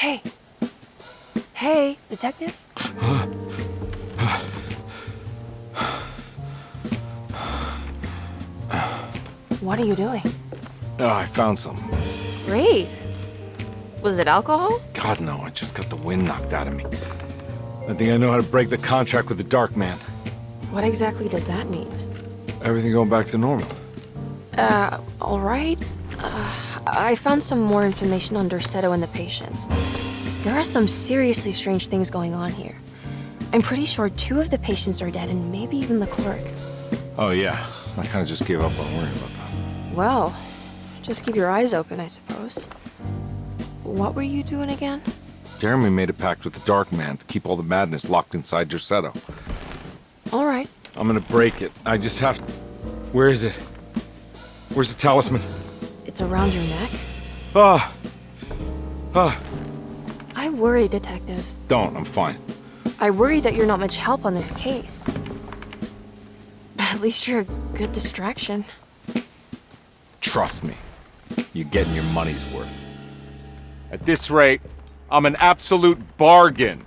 Hey. Hey, detective? What are you doing? Oh, I found some. Great. Was it alcohol? God, no, I just got the wind knocked out of me. I think I know how to break the contract with the Dark Man. What exactly does that mean? Everything going back to normal. All right. I found some more information on Derceto and the patients. There are some seriously strange things going on here. I'm pretty sure 2 of the patients are dead and maybe even the clerk. Oh, yeah. I kind of just gave up on worrying about that. Well, just keep your eyes open, I suppose. What were you doing again? Jeremy made a pact with the Dark Man to keep all the madness locked inside Derceto. All right. I'm gonna break it. I just have to... Where is it? Where's the talisman? It's around your neck? Ah! I worry, Detective. Don't, I'm fine. I worry that you're not much help on this case. At least you're a good distraction. Trust me. You're getting your money's worth. At this rate, I'm an absolute bargain.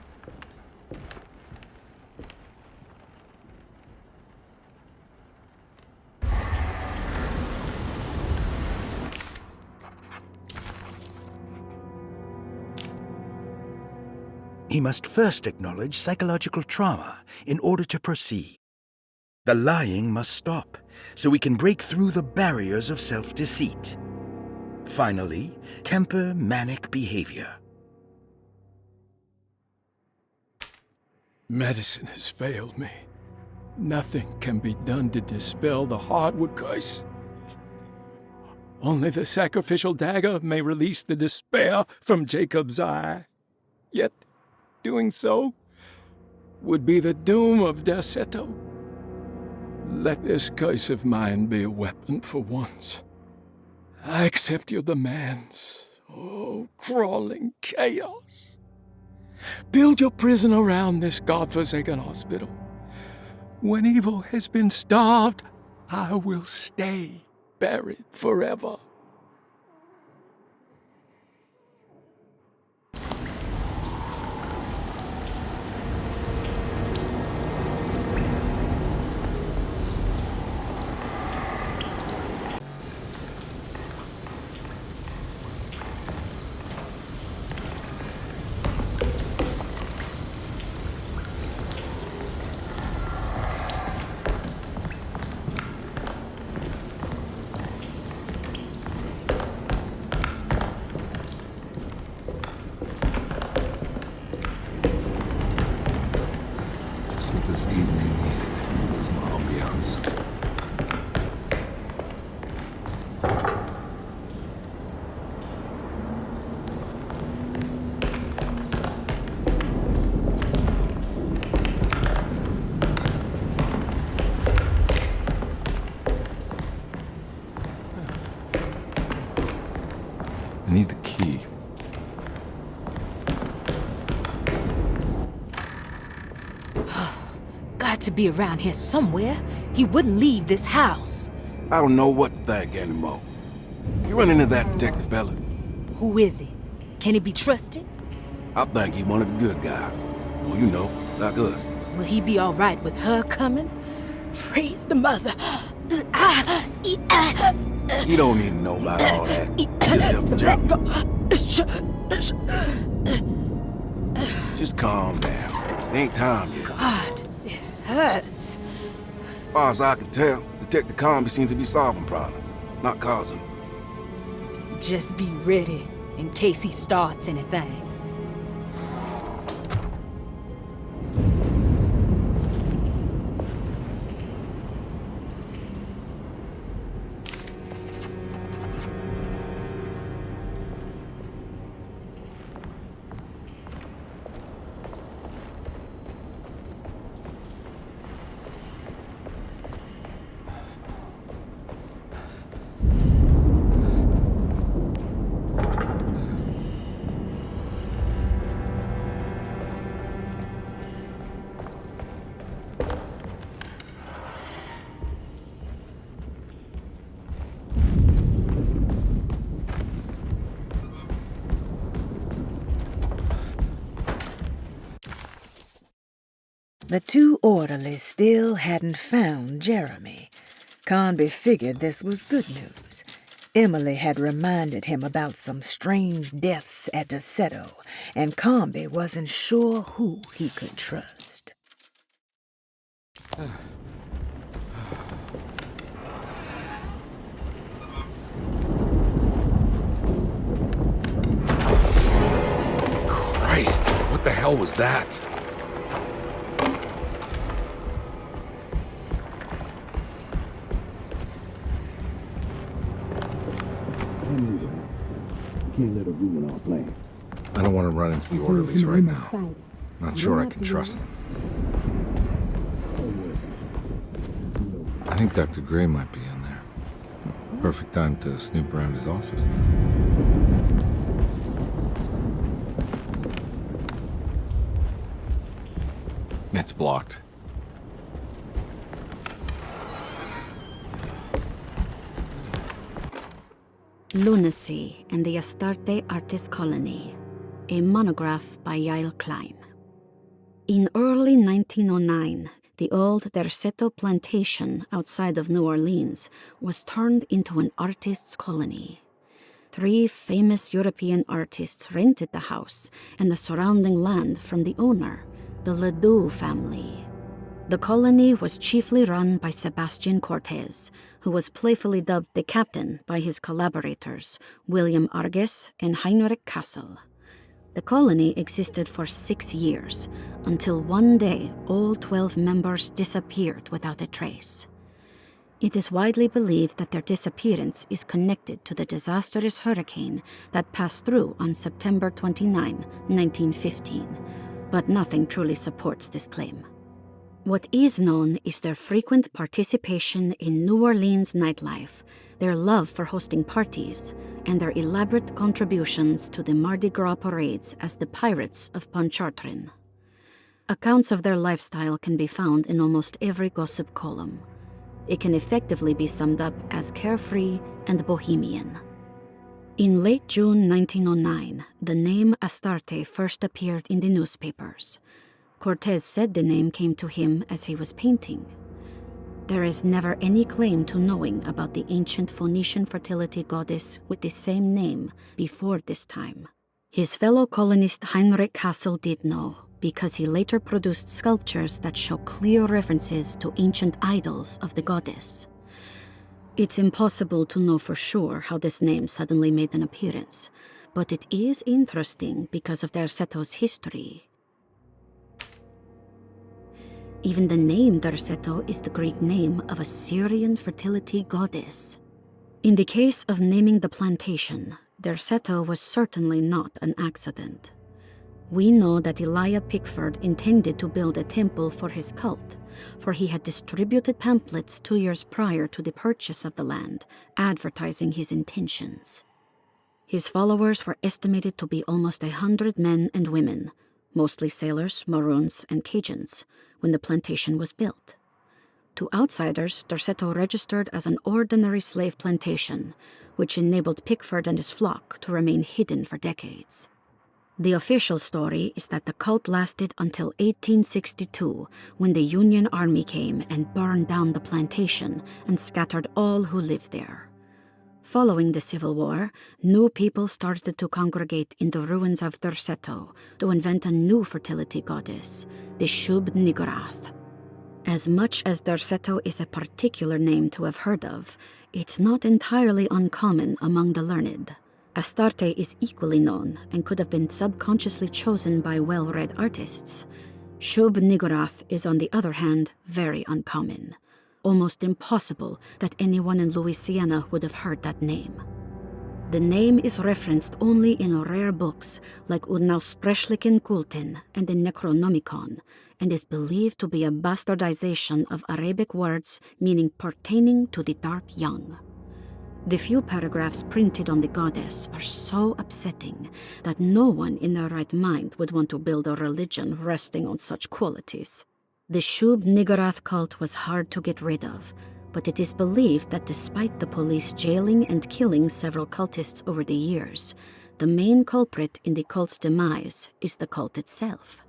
He must first acknowledge psychological trauma in order to proceed. The lying must stop, so we can break through the barriers of self-deceit. Finally, temper manic behavior. Medicine has failed me. Nothing can be done to dispel the hardwood curse. Only the sacrificial dagger may release the despair from Jacob's eye. Yet, doing so would be the doom of Derceto. Let this curse of mine be a weapon for once. I accept your demands, oh, crawling chaos. Build your prison around this godforsaken hospital. When evil has been starved, I will stay buried forever. Just what this evening needed. Some ambiance. I need the key. Got to be around here somewhere. He wouldn't leave this house. I don't know what to think anymore. You run into that detective fella? Who is he? Can he be trusted? I think he one of the good guys. Well, you know, like us. Will he be all right with her coming? Praise the mother. You don't need to know about all that. Just help Jeremy. Just calm down. It ain't time yet. God, it hurts. As far as I can tell, Detective Comby seems to be solving problems, not causing them. Just be ready in case he starts anything. The two orderlies still hadn't found Jeremy. Conby figured this was good news. Emily had reminded him about some strange deaths at Derceto, and Conby wasn't sure who he could trust. Christ, what the hell was that? Can't let her ruin our plans. I don't want to run into the orderlies right now. Not sure I can trust them. I think Dr. Gray might be in there. Perfect time to snoop around his office then. It's blocked. Lunacy and the Astarte Artist Colony, a monograph by Yael Klein. In early 1909, the old Derceto plantation outside of New Orleans was turned into an artist's colony. 3 famous European artists rented the house and the surrounding land from the owner, the Ledoux family. The colony was chiefly run by Sebastian Cortez, who was playfully dubbed the captain by his collaborators, William Arges and Heinrich Kassel. The colony existed for 6 years, until one day all 12 members disappeared without a trace. It is widely believed that their disappearance is connected to the disastrous hurricane that passed through on September 29, 1915, but nothing truly supports this claim. What is known is their frequent participation in New Orleans nightlife, their love for hosting parties, and their elaborate contributions to the Mardi Gras parades as the Pirates of Pontchartrain. Accounts of their lifestyle can be found in almost every gossip column. It can effectively be summed up as carefree and bohemian. In late June 1909, the name Astarte first appeared in the newspapers. Cortez said the name came to him as he was painting. There is never any claim to knowing about the ancient Phoenician fertility goddess with the same name before this time. His fellow colonist Heinrich Kassel did know, because he later produced sculptures that show clear references to ancient idols of the goddess. It's impossible to know for sure how this name suddenly made an appearance, but it is interesting because of Derceto's history. Even the name Derceto is the Greek name of a Syrian fertility goddess. In the case of naming the plantation, Derceto was certainly not an accident. We know that Elijah Pickford intended to build a temple for his cult, for he had distributed pamphlets 2 years prior to the purchase of the land, advertising his intentions. His followers were estimated to be almost 100 men and women, mostly sailors, Maroons, and Cajuns, when the plantation was built. To outsiders, Derceto registered as an ordinary slave plantation, which enabled Pickford and his flock to remain hidden for decades. The official story is that the cult lasted until 1862, when the Union Army came and burned down the plantation and scattered all who lived there. Following the Civil War, new people started to congregate in the ruins of Derceto to invent a new fertility goddess, the Shub-Niggurath. As much as Derceto is a particular name to have heard of, it's not entirely uncommon among the learned. Astarte is equally known and could have been subconsciously chosen by well-read artists. Shub-Niggurath is, on the other hand, very uncommon. Almost impossible that anyone in Louisiana would have heard that name. The name is referenced only in rare books like Unaussprechlichen Kulten and the Necronomicon, and is believed to be a bastardization of Arabic words meaning pertaining to the dark young. The few paragraphs printed on the goddess are so upsetting that no one in their right mind would want to build a religion resting on such qualities. The Shub-Niggurath cult was hard to get rid of, but it is believed that despite the police jailing and killing several cultists over the years, the main culprit in the cult's demise is the cult itself.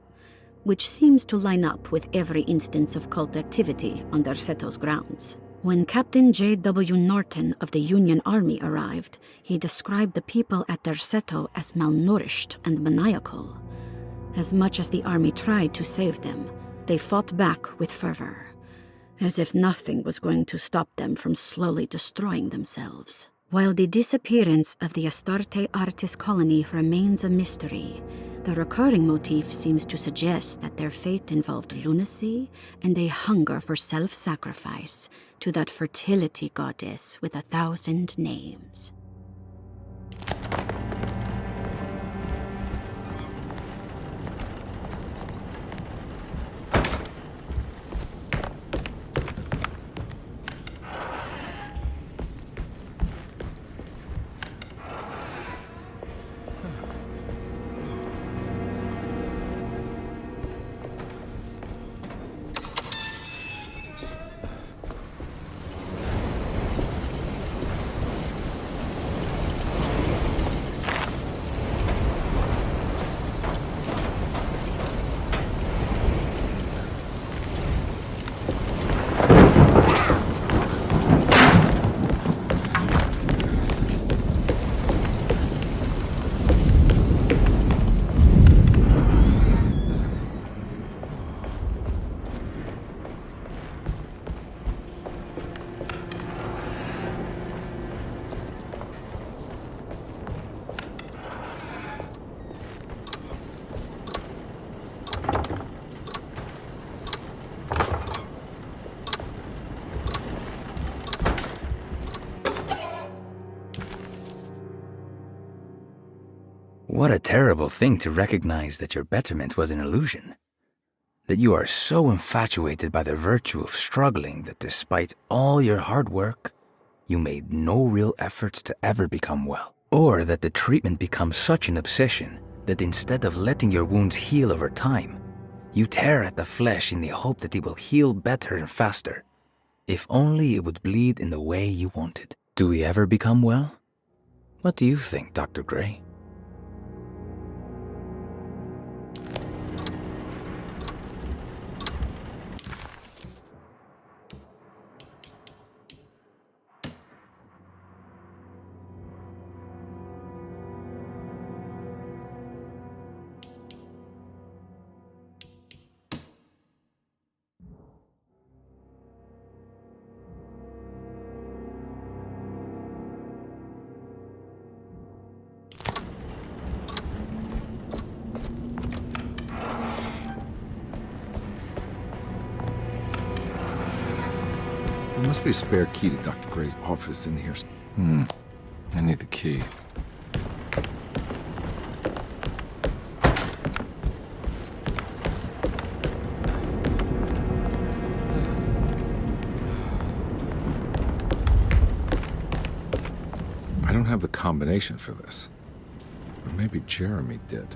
which seems to line up with every instance of cult activity on Derceto's grounds. When Captain J.W. Norton of the Union Army arrived, he described the people at Derceto as malnourished and maniacal. As much as the army tried to save them, they fought back with fervor, as if nothing was going to stop them from slowly destroying themselves. While the disappearance of the Astarte Artis colony remains a mystery, the recurring motif seems to suggest that their fate involved lunacy and a hunger for self-sacrifice to that fertility goddess with 1,000 names. What a terrible thing to recognize that your betterment was an illusion. That you are so infatuated by the virtue of struggling that despite all your hard work, you made no real efforts to ever become well. Or that the treatment becomes such an obsession that instead of letting your wounds heal over time, you tear at the flesh in the hope that it will heal better and faster. If only it would bleed in the way you wanted. Do we ever become well? What do you think, Dr. Gray? There must be a spare key to Dr. Gray's office in here. I need the key. I don't have the combination for this. But maybe Jeremy did.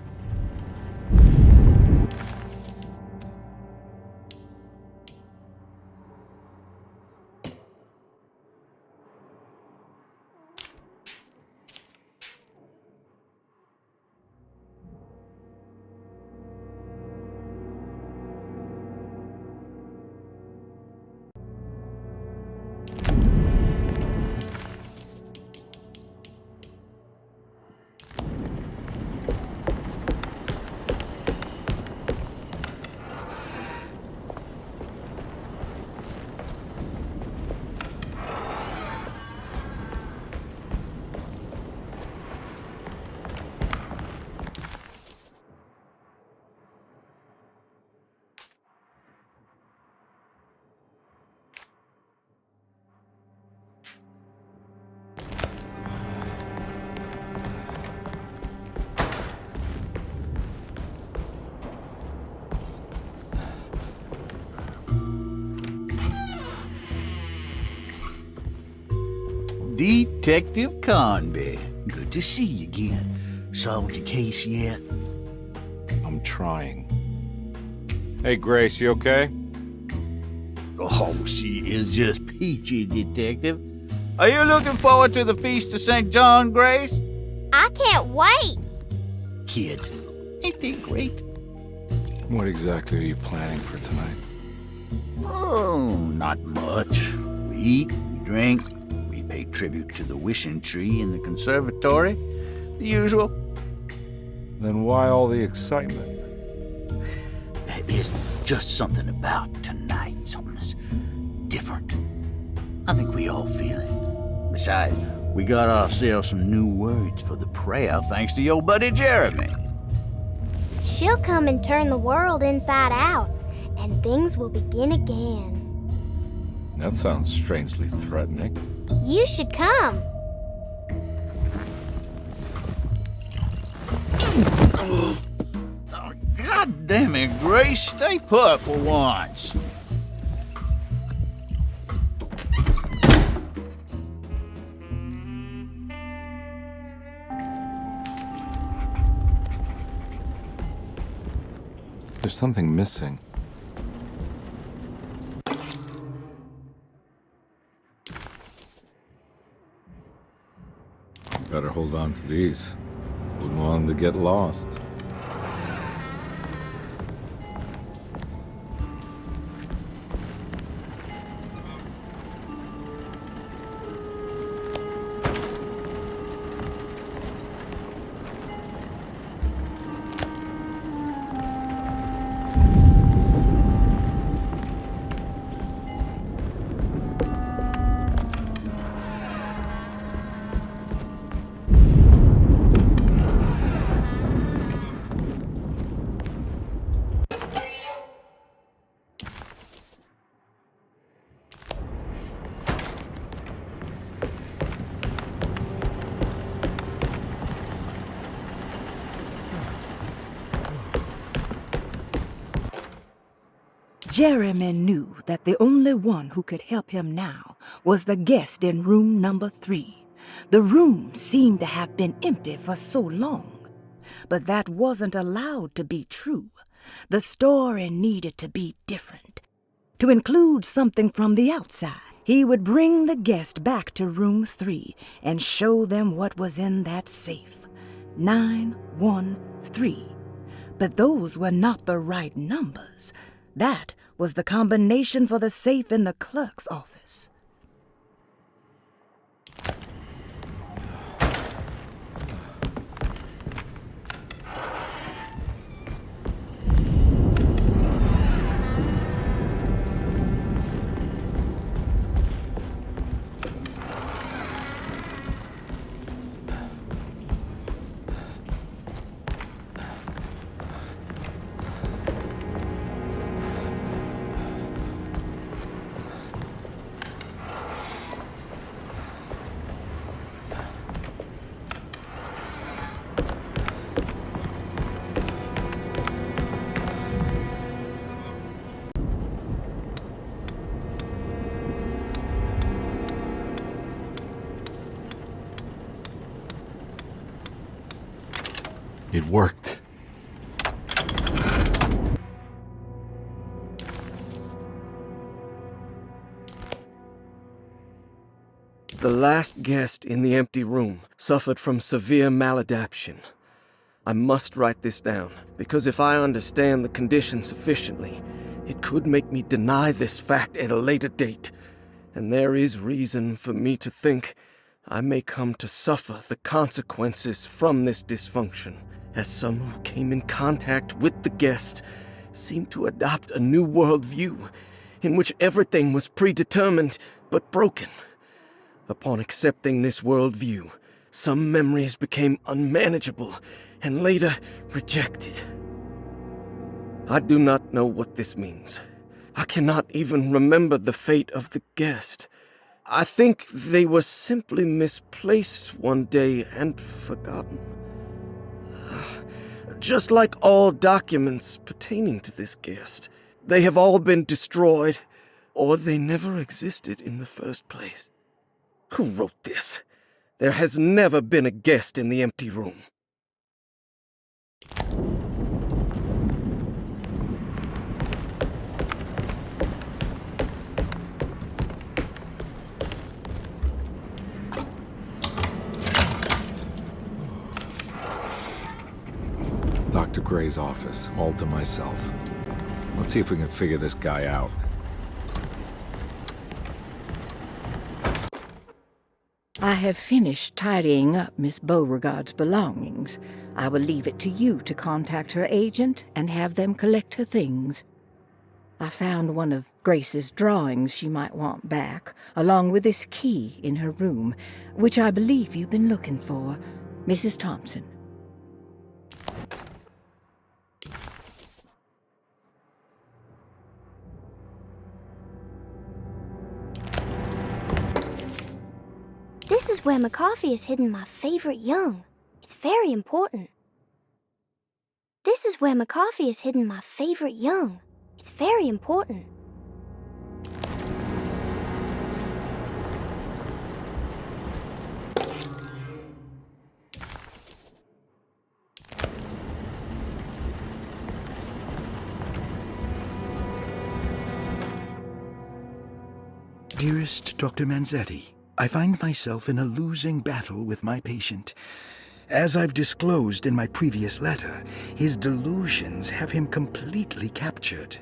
Detective Conby. Good to see you again. Solved your case yet? I'm trying. Hey, Grace, you okay? Oh, she is just peachy, Detective. Are you looking forward to the Feast of St. John, Grace? I can't wait! Kids, ain't they great? What exactly are you planning for tonight? Oh, not much. We eat, we drink, we pay tribute to the wishing tree in the conservatory. The usual. Then why all the excitement? There is just something about tonight. Something's different. I think we all feel it. Besides, we got ourselves some new words for the prayer thanks to your buddy Jeremy. She'll come and turn the world inside out, and things will begin again. That sounds strangely threatening. You should come. Oh, God damn it, Grace. Stay put for once. There's something missing. Better hold on to these. Wouldn't want them to get lost. Jeremy knew that the only one who could help him now was the guest in room number 3. The room seemed to have been empty for so long. But that wasn't allowed to be true. The story needed to be different. To include something from the outside, he would bring the guest back to room 3 and show them what was in that safe. 913. But those were not the right numbers. That was the combination for the safe in the clerk's office. It worked. The last guest in the empty room suffered from severe maladaptation. I must write this down, because if I understand the condition sufficiently, it could make me deny this fact at a later date, and there is reason for me to think I may come to suffer the consequences from this dysfunction, as some who came in contact with the guest seemed to adopt a new worldview in which everything was predetermined but broken. Upon accepting this worldview, some memories became unmanageable and later rejected. I do not know what this means. I cannot even remember the fate of the guest. I think they were simply misplaced one day and forgotten. Just like all documents pertaining to this guest, they have all been destroyed, or they never existed in the first place. Who wrote this? There has never been a guest in the empty room. Dr. Gray's office, all to myself. Let's see if we can figure this guy out. I have finished tidying up Miss Beauregard's belongings. I will leave it to you to contact her agent and have them collect her things. I found one of Grace's drawings she might want back, along with this key in her room, which I believe you've been looking for, Mrs. Thompson. This is where McCarthy has hidden my favorite young. It's very important. This is where McCarthy has hidden my favorite young. It's very important. Dearest Dr. Manzetti, I find myself in a losing battle with my patient. As I've disclosed in my previous letter, his delusions have him completely captured.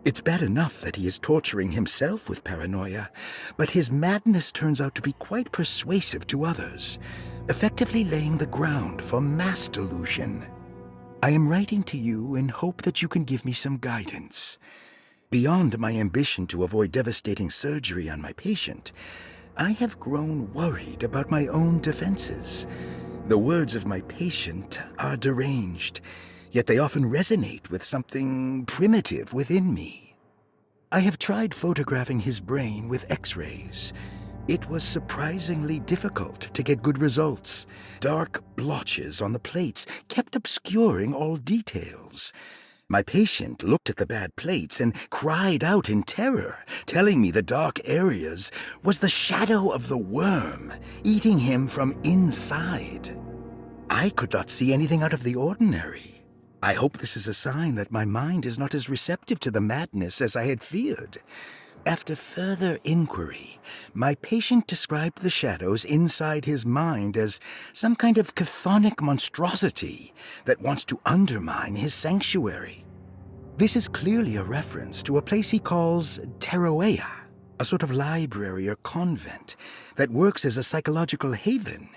It's bad enough that he is torturing himself with paranoia, but his madness turns out to be quite persuasive to others, effectively laying the ground for mass delusion. I am writing to you in hope that you can give me some guidance. Beyond my ambition to avoid devastating surgery on my patient, I have grown worried about my own defenses. The words of my patient are deranged, yet they often resonate with something primitive within me. I have tried photographing his brain with X-rays. It was surprisingly difficult to get good results. Dark blotches on the plates kept obscuring all details. My patient looked at the bad plates and cried out in terror, telling me the dark areas was the shadow of the worm, eating him from inside. I could not see anything out of the ordinary. I hope this is a sign that my mind is not as receptive to the madness as I had feared. After further inquiry, my patient described the shadows inside his mind as some kind of chthonic monstrosity that wants to undermine his sanctuary. This is clearly a reference to a place he calls Teroea, a sort of library or convent that works as a psychological haven.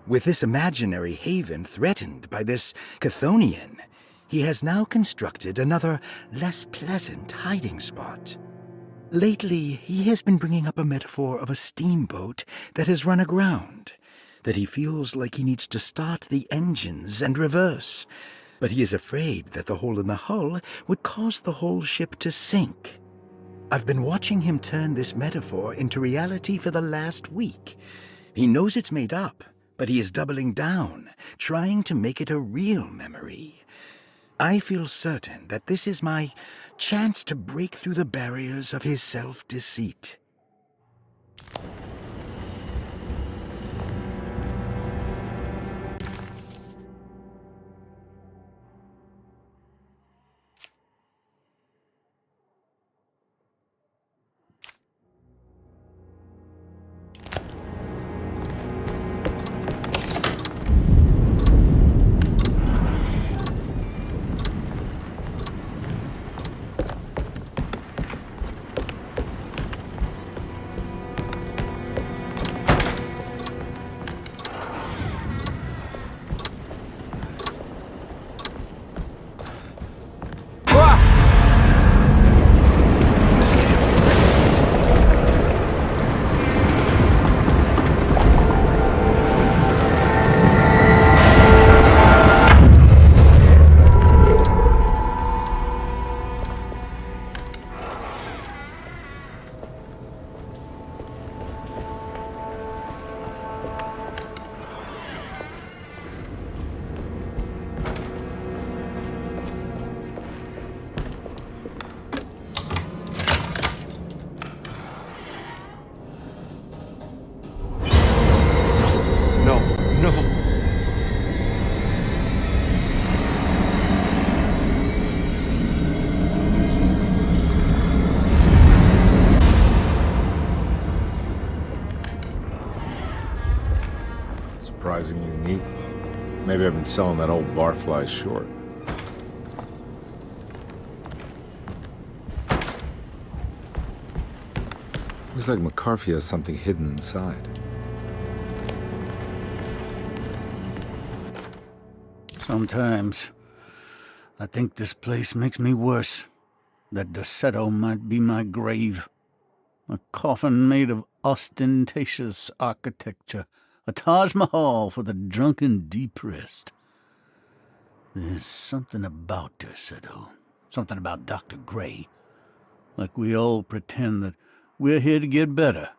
With this imaginary haven threatened by this Chthonian, he has now constructed another, less pleasant hiding spot. Lately, he has been bringing up a metaphor of a steamboat that has run aground, that he feels like he needs to start the engines and reverse, but he is afraid that the hole in the hull would cause the whole ship to sink. I've been watching him turn this metaphor into reality for the last week. He knows it's made up, but he is doubling down, trying to make it a real memory. I feel certain that this is my chance to break through the barriers of his self-deceit. Surprisingly neat. Maybe I've been selling that old barfly short. Looks like McCarthy has something hidden inside. Sometimes I think this place makes me worse. That Derceto might be my grave. A coffin made of ostentatious architecture. A Taj Mahal for the drunken depressed. There's something about Derceto. Something about Dr. Gray. Like we all pretend that we're here to get better,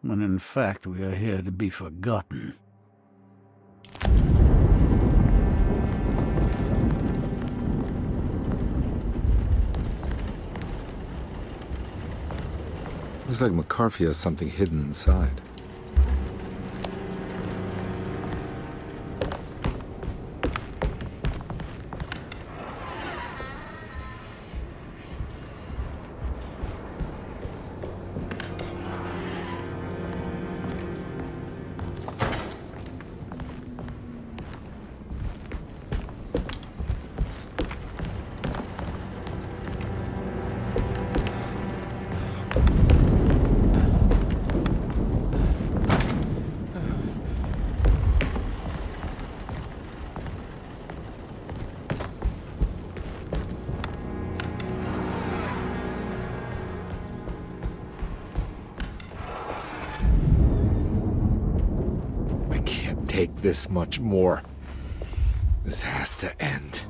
when in fact we are here to be forgotten. Looks like McCarthy has something hidden inside. Take this much more. This has to end.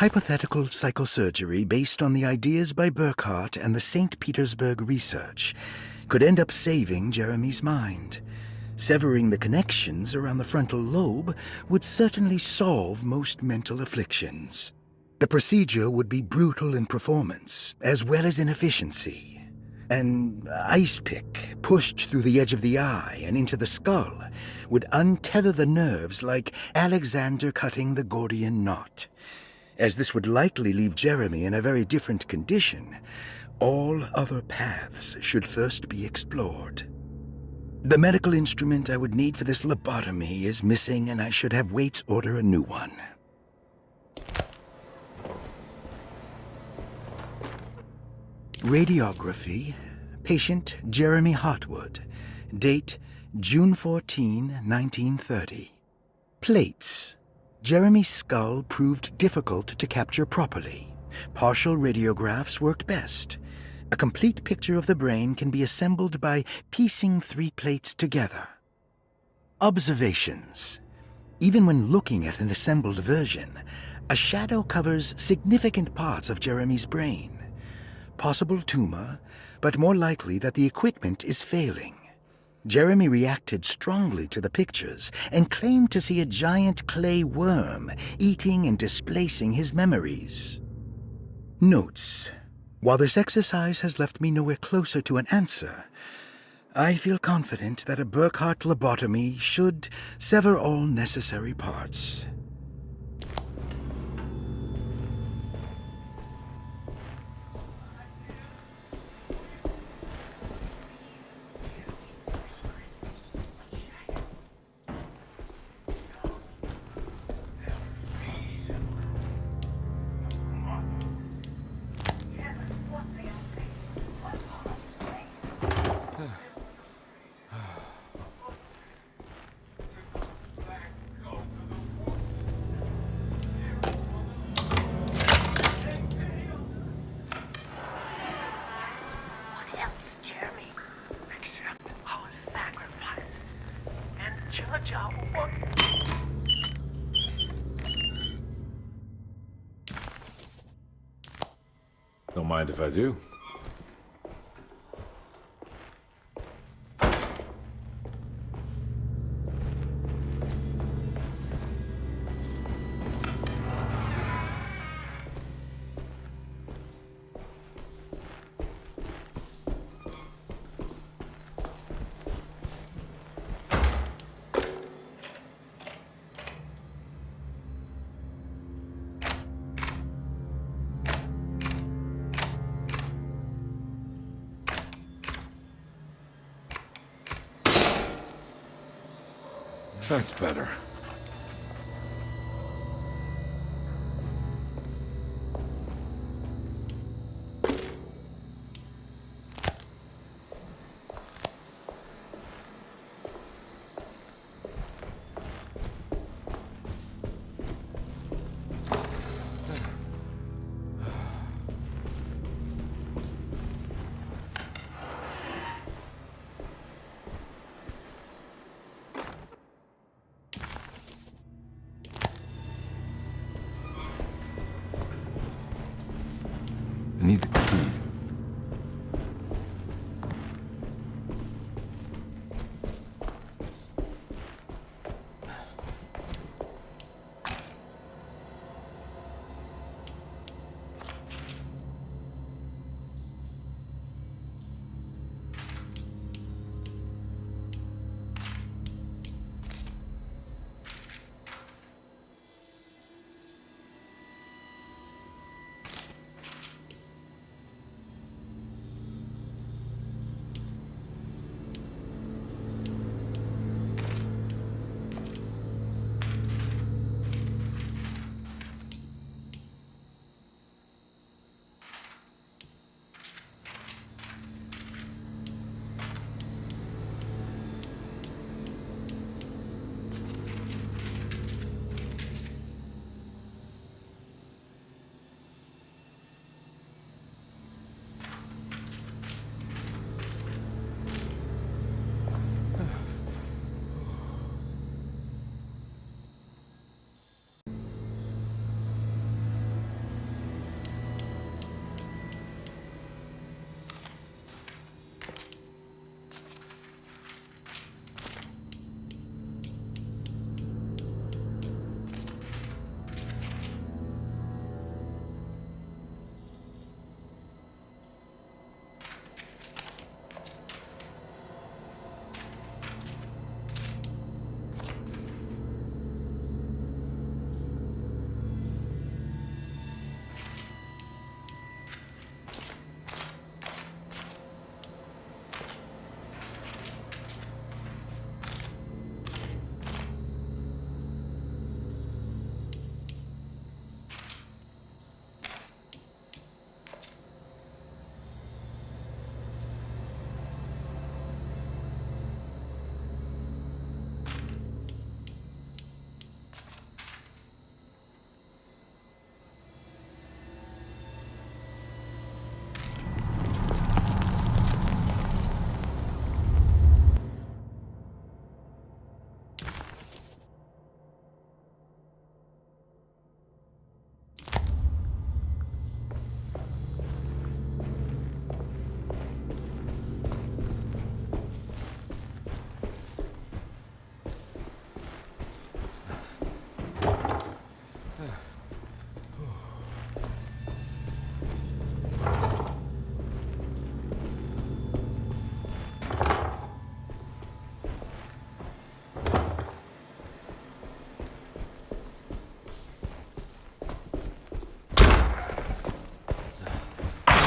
Hypothetical psychosurgery based on the ideas by Burckhardt and the St. Petersburg research could end up saving Jeremy's mind. Severing the connections around the frontal lobe would certainly solve most mental afflictions. The procedure would be brutal in performance, as well as in efficiency. An ice pick pushed through the edge of the eye and into the skull would untether the nerves like Alexander cutting the Gordian knot. As this would likely leave Jeremy in a very different condition, all other paths should first be explored. The medical instrument I would need for this lobotomy is missing, and I should have Waits order a new one. Radiography. Patient Jeremy Hartwood. Date June 14, 1930. Plates. Jeremy's skull proved difficult to capture properly. Partial radiographs worked best. A complete picture of the brain can be assembled by piecing 3 plates together. Observations. Even when looking at an assembled version, a shadow covers significant parts of Jeremy's brain. Possible tumor, but more likely that the equipment is failing. Jeremy reacted strongly to the pictures and claimed to see a giant clay worm eating and displacing his memories. Notes. While this exercise has left me nowhere closer to an answer, I feel confident that a Burkhardt lobotomy should sever all necessary parts. Don't mind if I do. That's better. I need the key.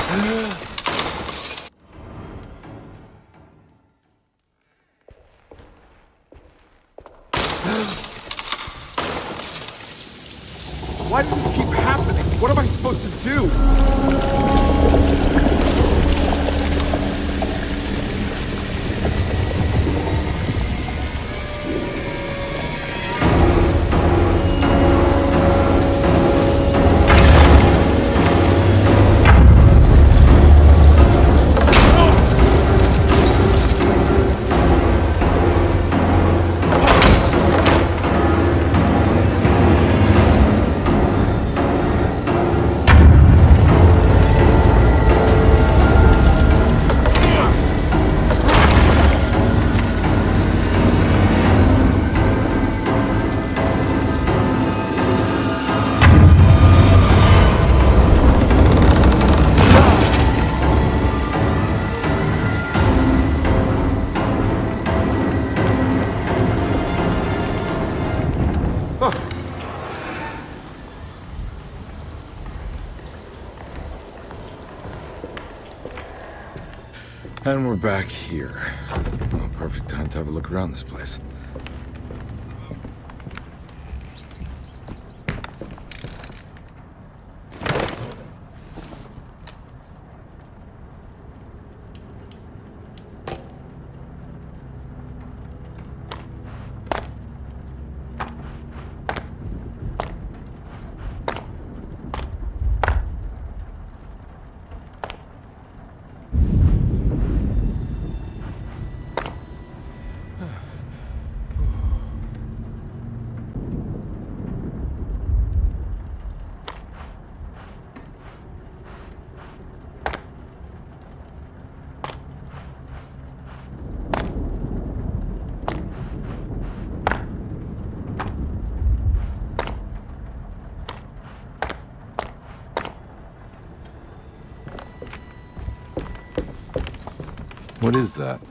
Why does this keep happening? What am I supposed to do? And we're back here. Oh, perfect time to have a look around this place. What is that?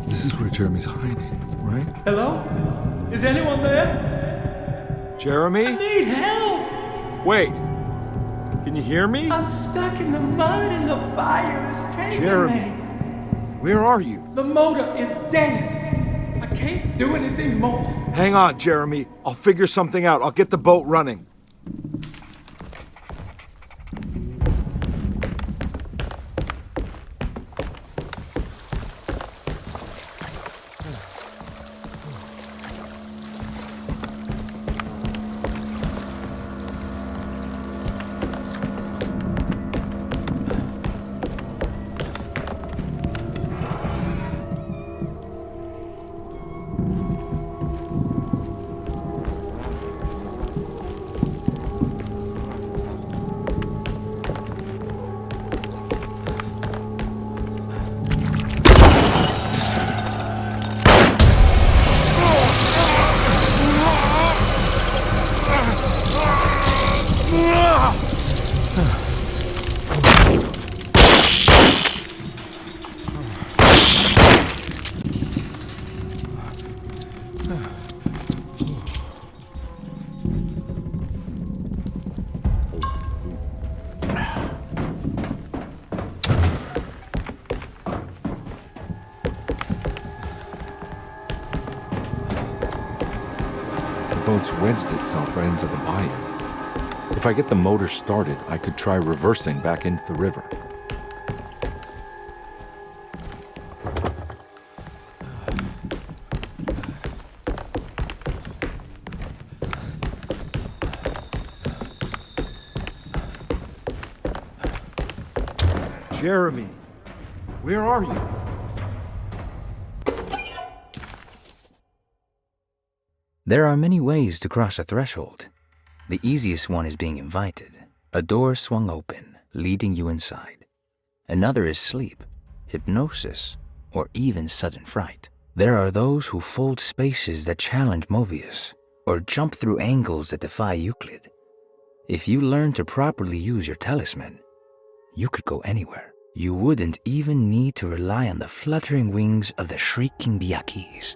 This is where Jeremy's hiding, right? Hello? Is anyone there? Jeremy? I need help! Wait. Can you hear me? I'm stuck in the mud and the fire is taking Jeremy, me. where are you? The motor is dead. I can't do anything more. Hang on, Jeremy. I'll figure something out. I'll get the boat running. The boat's wedged itself right into the bayou. If I get the motor started, I could try reversing back into the river. Jeremy, where are you? There are many ways to cross a threshold. The easiest one is being invited. A door swung open, leading you inside. Another is sleep, hypnosis, or even sudden fright. There are those who fold spaces that challenge Mobius, or jump through angles that defy Euclid. If you learn to properly use your talisman, you could go anywhere. You wouldn't even need to rely on the fluttering wings of the shrieking Biakis.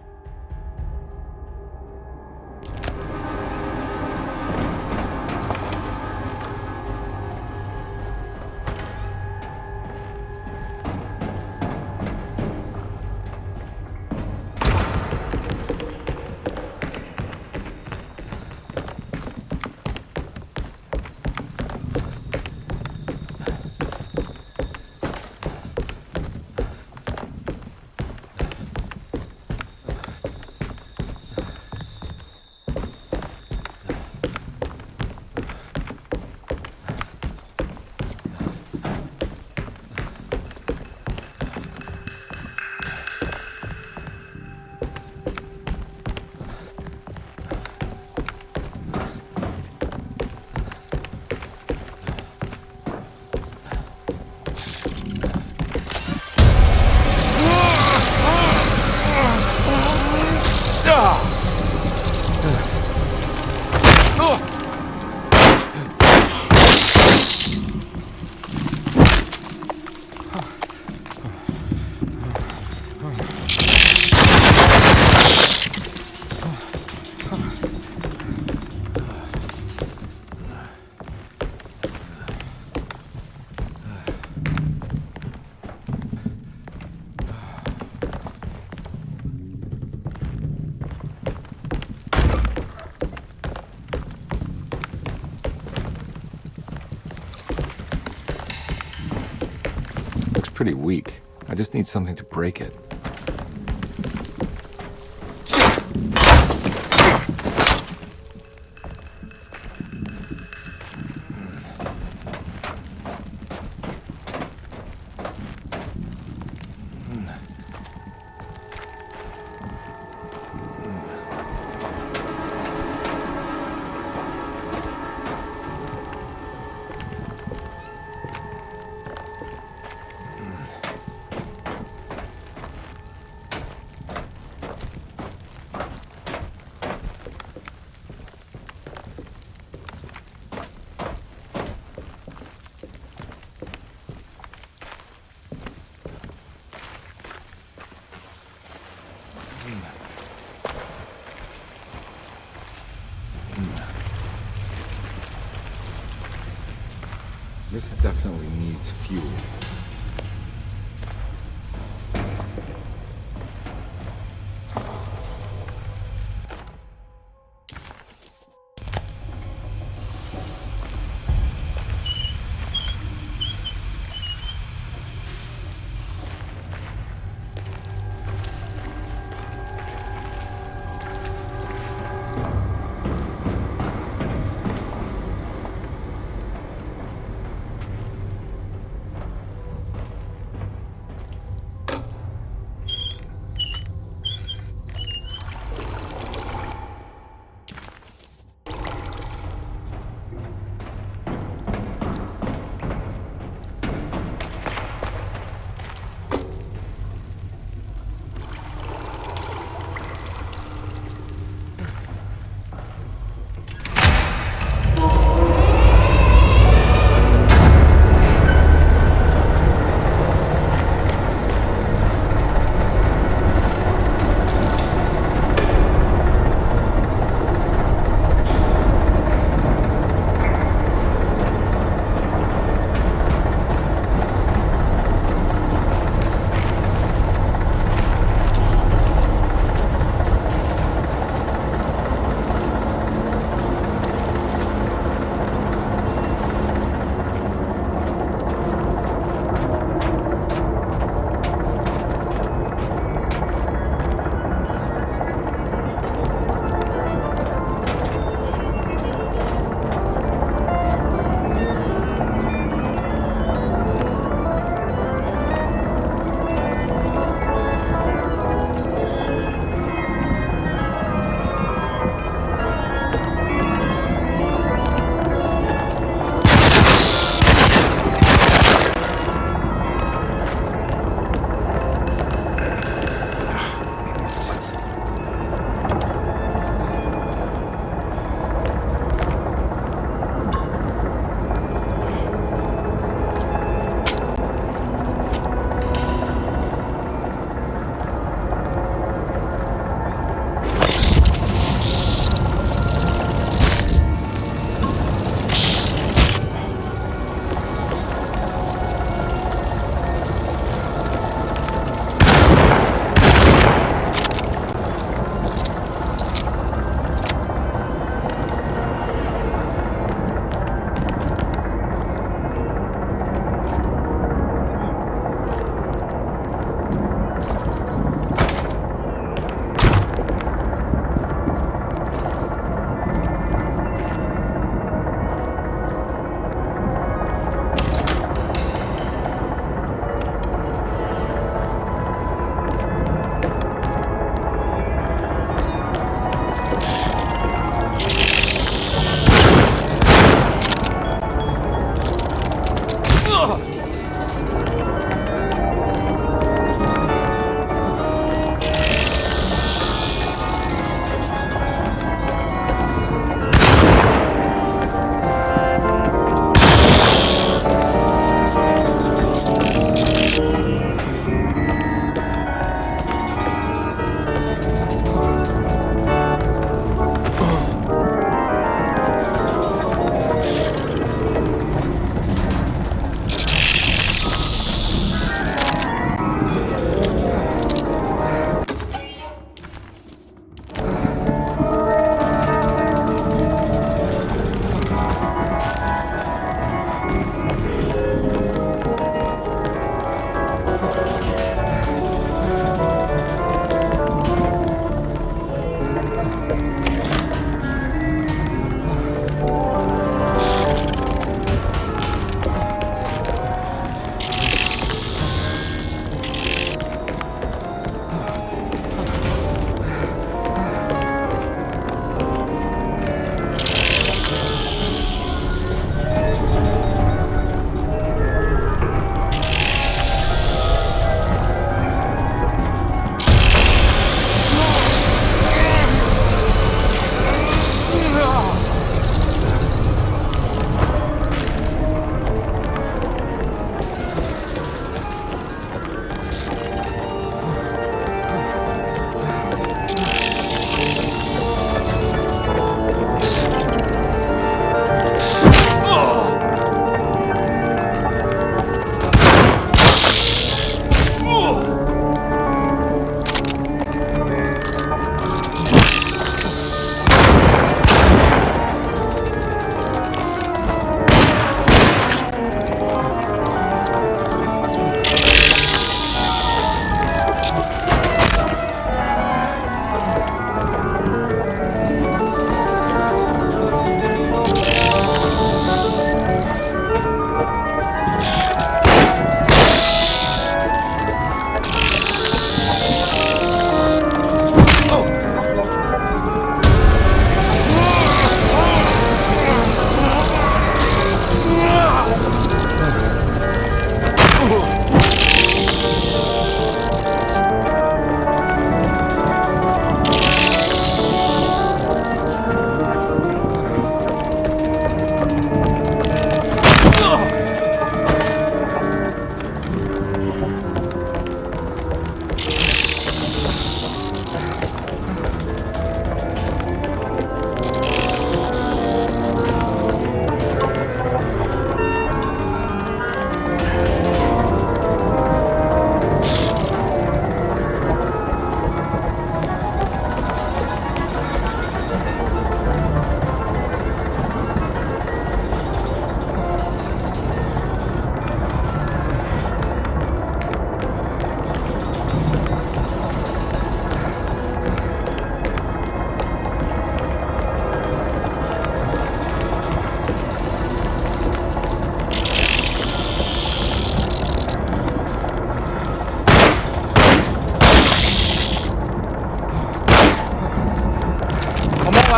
Pretty weak. I just need something to break it. This definitely needs fuel.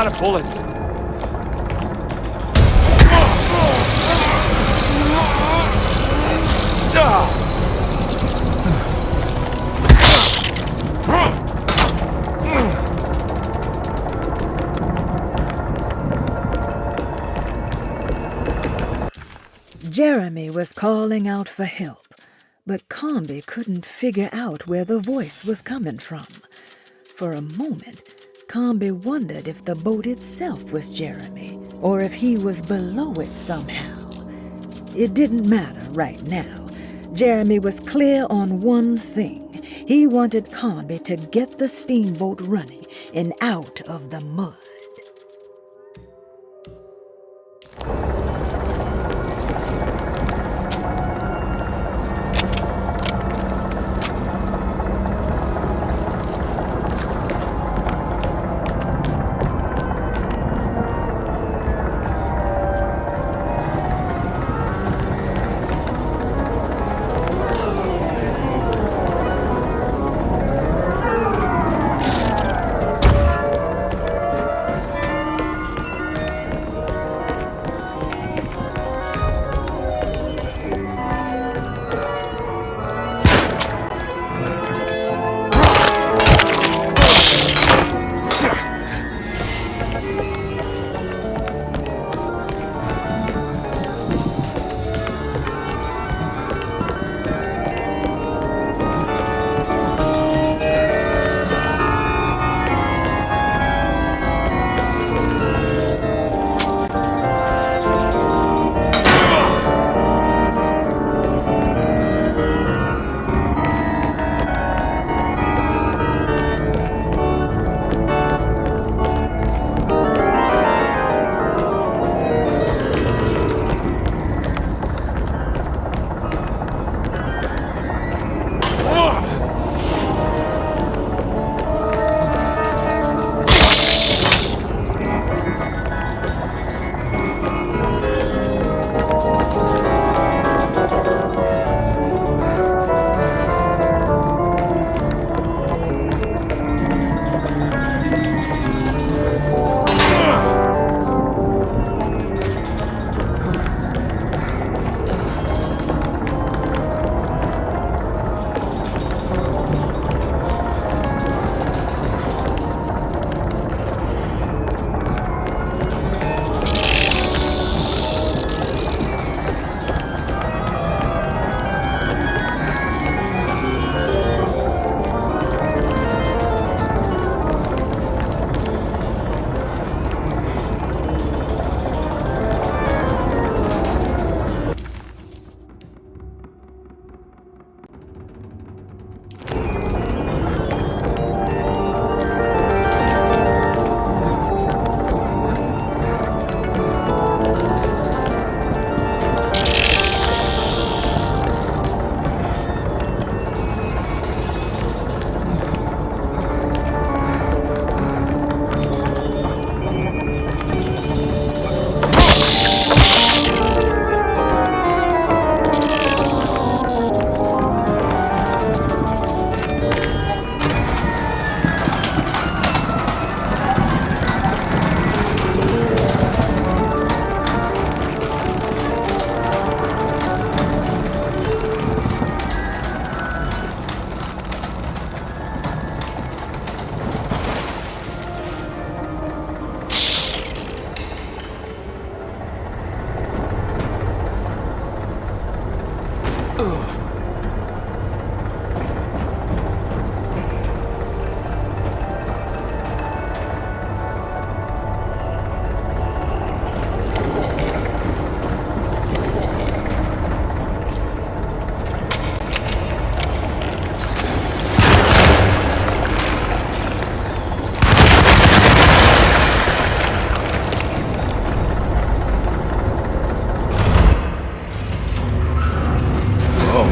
out of bullets. Jeremy was calling out for help, but Comby couldn't figure out where the voice was coming from. For a moment, Comby wondered if the boat itself was Jeremy, or if he was below it somehow. It didn't matter right now. Jeremy was clear on one thing. He wanted Comby to get the steamboat running and out of the mud.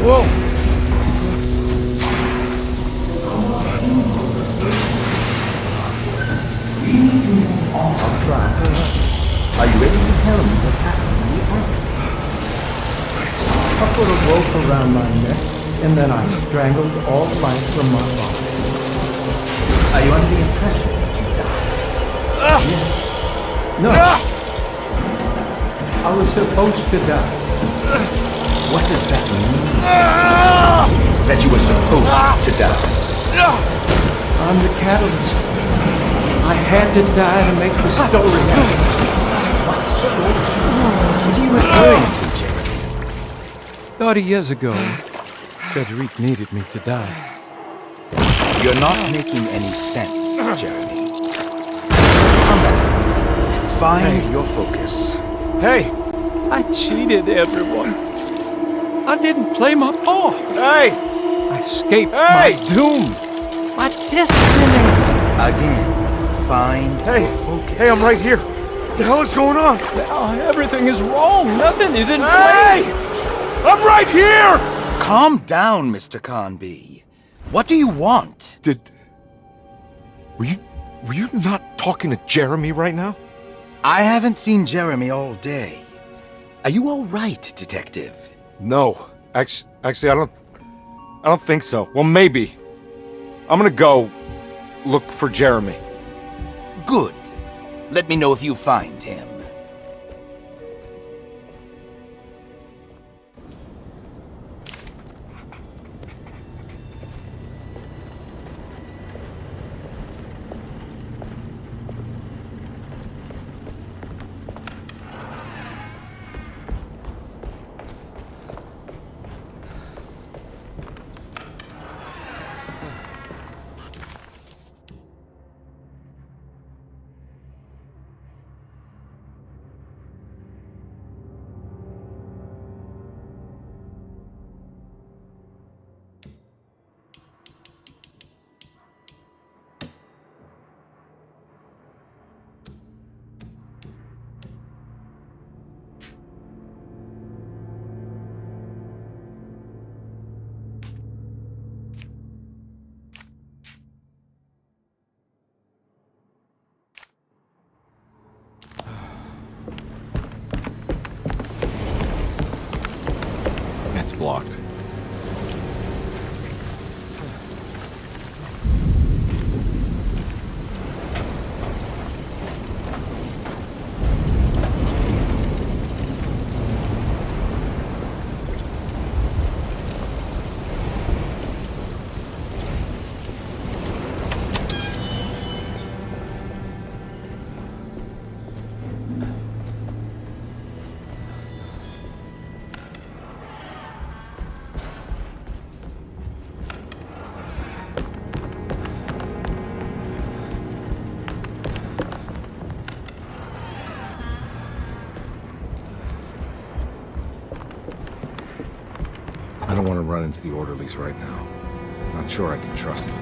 Whoa! I'll try. Are you ready to tell me what happened in the attic? I put a rope around my neck, and then I strangled all life from my body. Are you under the impression that you died? No. I was supposed to die. What does that mean? That you were supposed to die? I'm the catalyst. I had to die to make the story happen. What are you referring to, Jeremy? 30 years ago, Frederic needed me to die. You're not making any sense, Jeremy. Come back. Find your focus. Hey! I cheated everyone. I didn't play my part. Hey! I escaped my doom. My destiny. Again, find your focus. Hey, I'm right here. What the hell is going on? Now everything is wrong. Nothing is in Hey! place. I'm right here! Calm down, Mr. Conby. What do you want? Were you not talking to Jeremy right now? I haven't seen Jeremy all day. Are you all right, Detective? No. Actually, I don't think so. Well, maybe. I'm gonna go look for Jeremy. Good. Let me know if you find him. It's blocked. I don't want to run into the orderlies right now. Not sure I can trust them.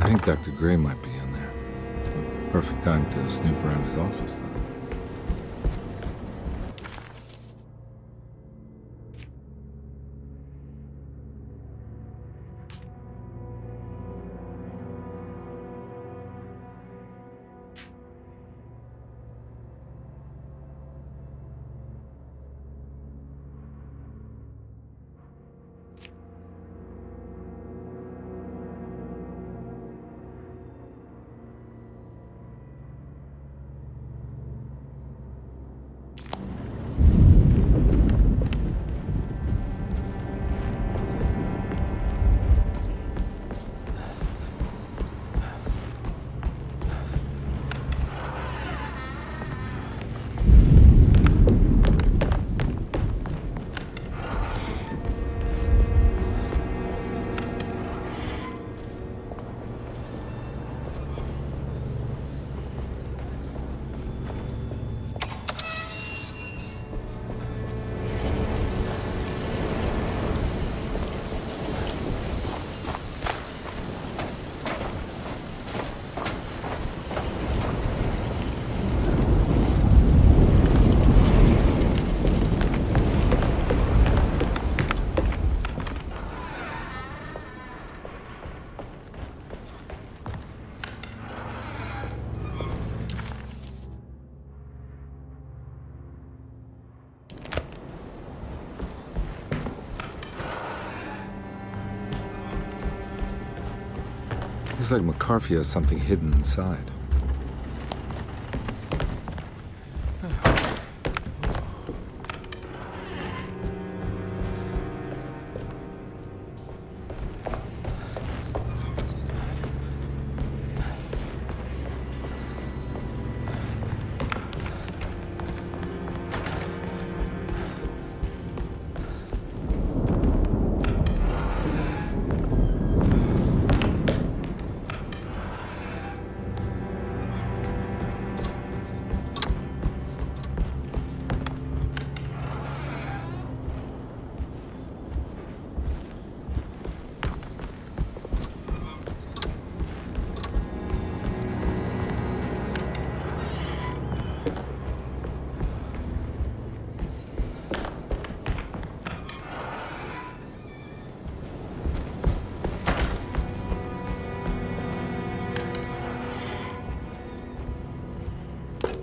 I think Dr. Gray might be in there. Perfect time to snoop around his office, then. Looks like McCarthy has something hidden inside.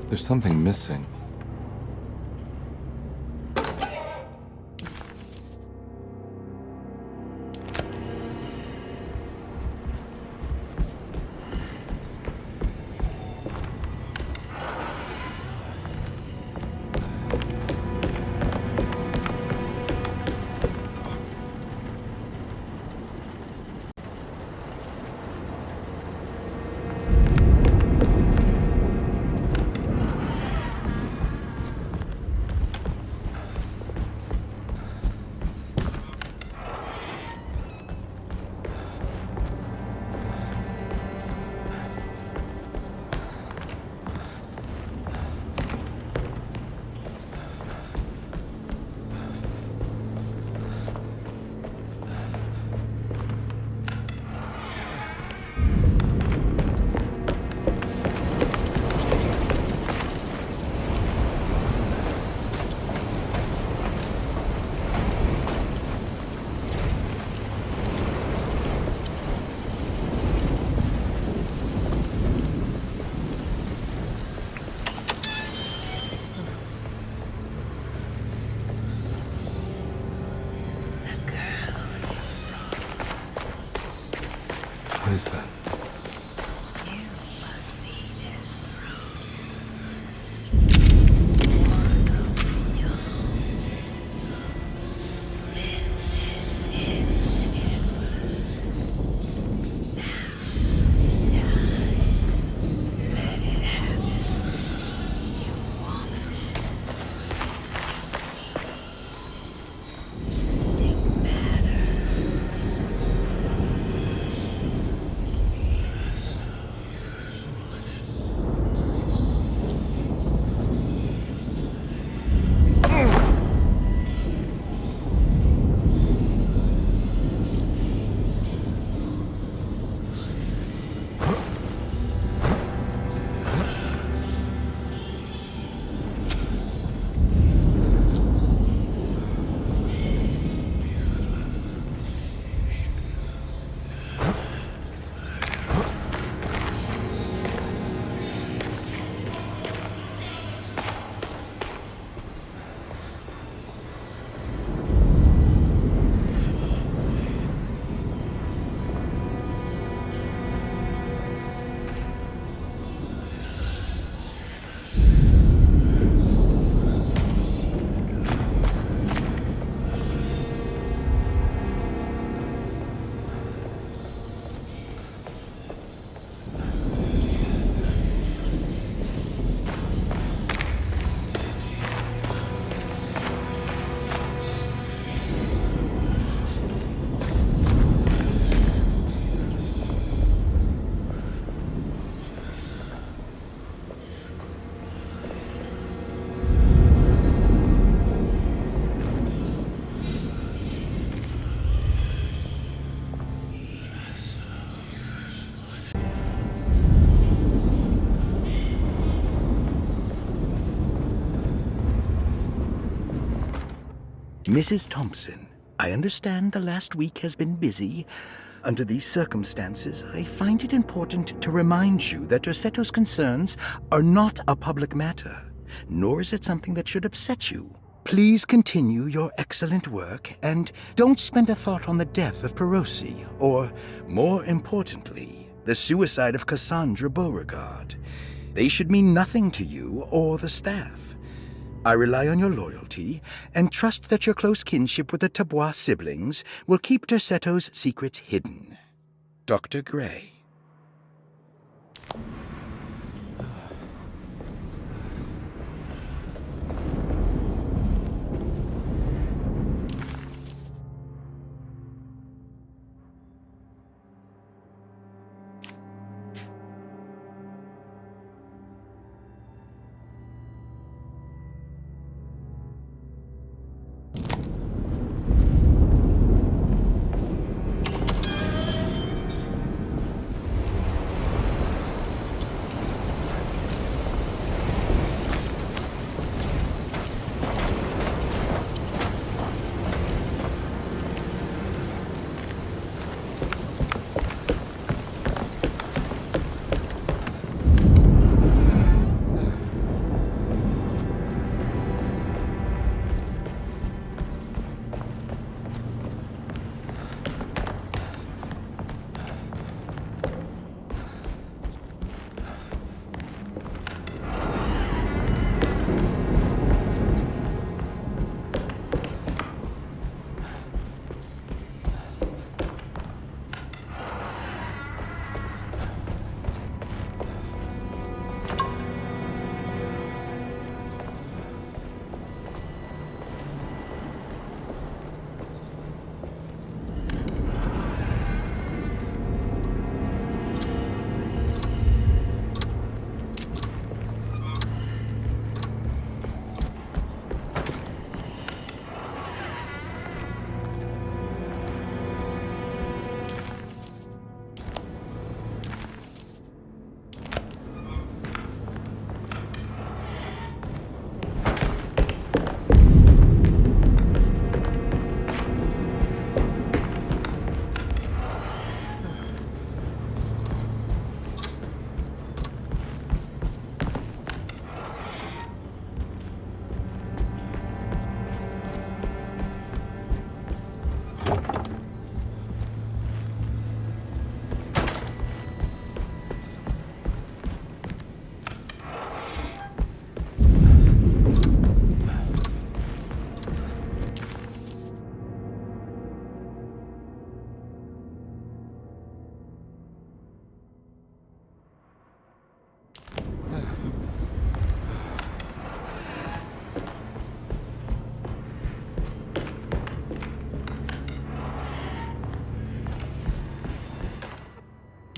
There's something missing. What is that? Mrs. Thompson, I understand the last week has been busy. Under these circumstances, I find it important to remind you that Derceto's concerns are not a public matter, nor is it something that should upset you. Please continue your excellent work, and don't spend a thought on the death of Perosi, or, more importantly, the suicide of Cassandra Beauregard. They should mean nothing to you or the staff. I rely on your loyalty and trust that your close kinship with the Tabois siblings will keep Derceto's secrets hidden. Dr. Gray.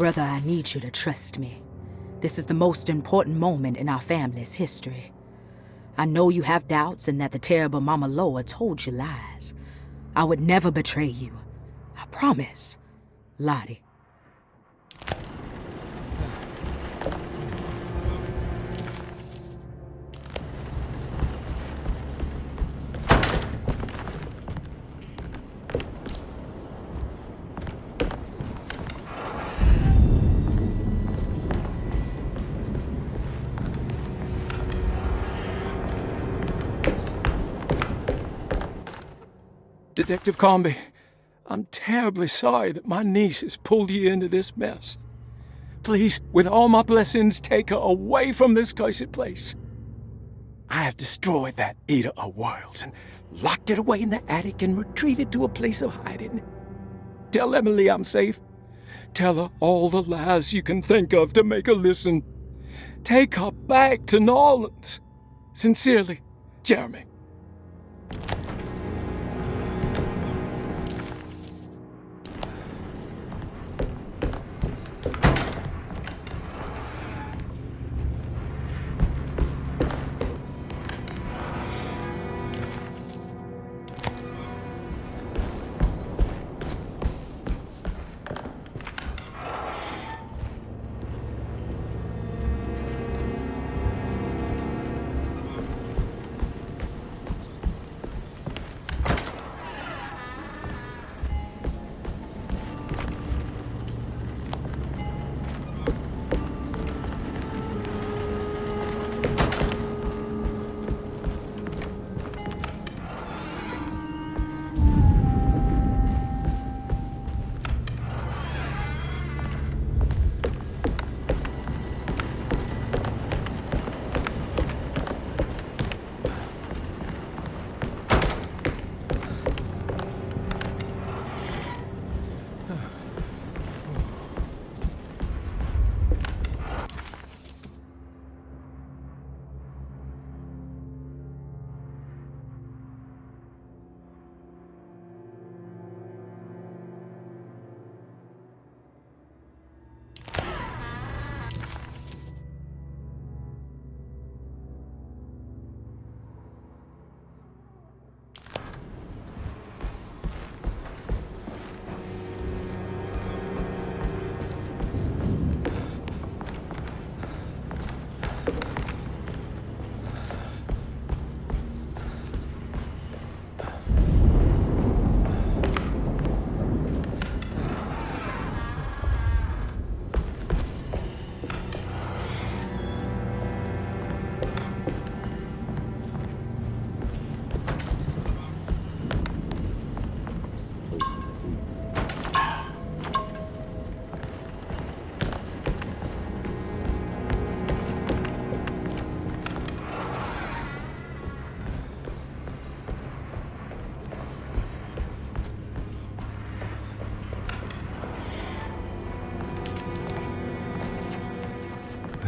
Brother, I need you to trust me. This is the most important moment in our family's history. I know you have doubts and that the terrible Mama Loa told you lies. I would never betray you. I promise. Lottie. Detective Comby, I'm terribly sorry that my niece has pulled you into this mess. Please, with all my blessings, take her away from this cursed place. I have destroyed that Eater of Worlds and locked it away in the attic and retreated to a place of hiding. Tell Emily I'm safe. Tell her all the lies you can think of to make her listen. Take her back to New Orleans. Sincerely, Jeremy.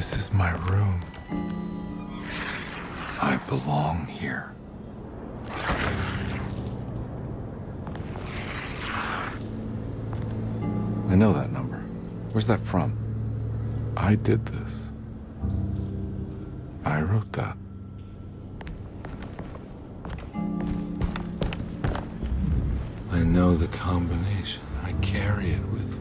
This is my room. I belong here. I know that number. Where's that from? I did this. I wrote that. I know the combination. I carry it with me.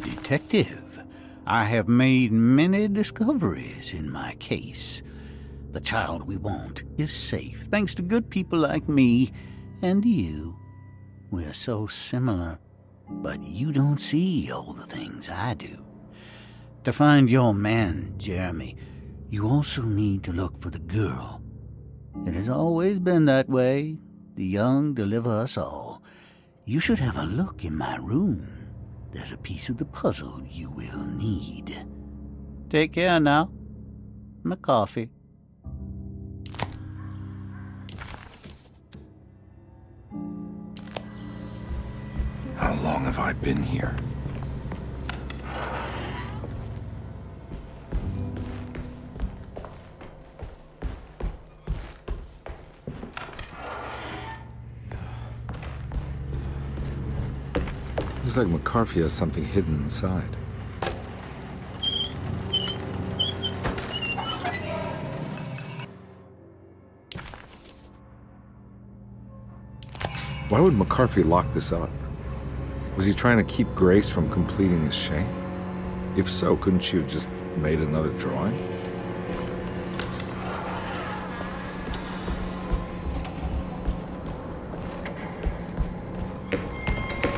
Detective, I have made many discoveries in my case. The child we want is safe, thanks to good people like me and you. We're so similar, but you don't see all the things I do. To find your man, Jeremy, you also need to look for the girl. It has always been that way. The young deliver us all. You should have a look in my room. There's a piece of the puzzle you will need. Take care now. My coffee. How long have I been here? Looks like McCarthy has something hidden inside. Why would McCarthy lock this up? Was he trying to keep Grace from completing his shame? If so, couldn't she have just made another drawing?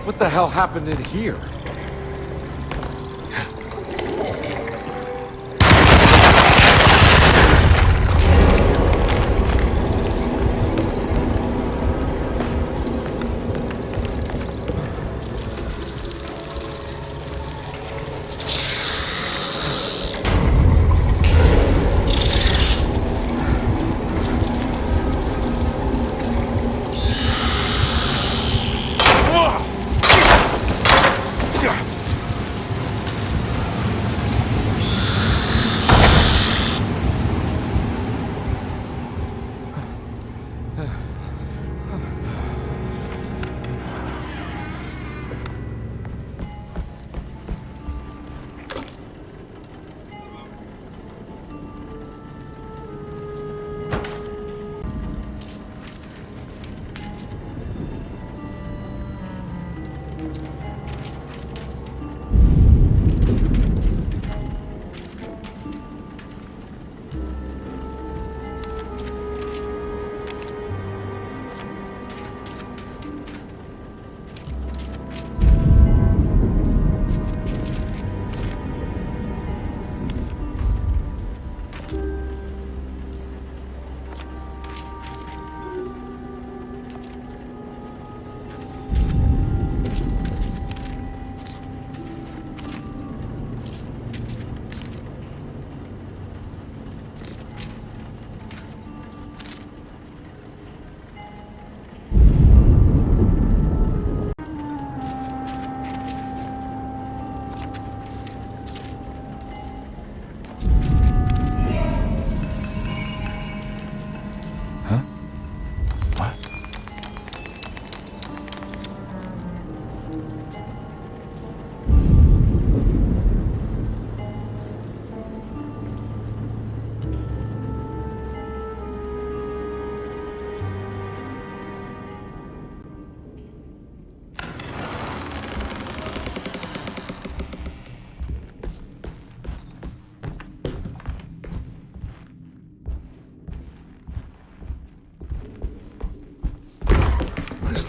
What the hell happened in here?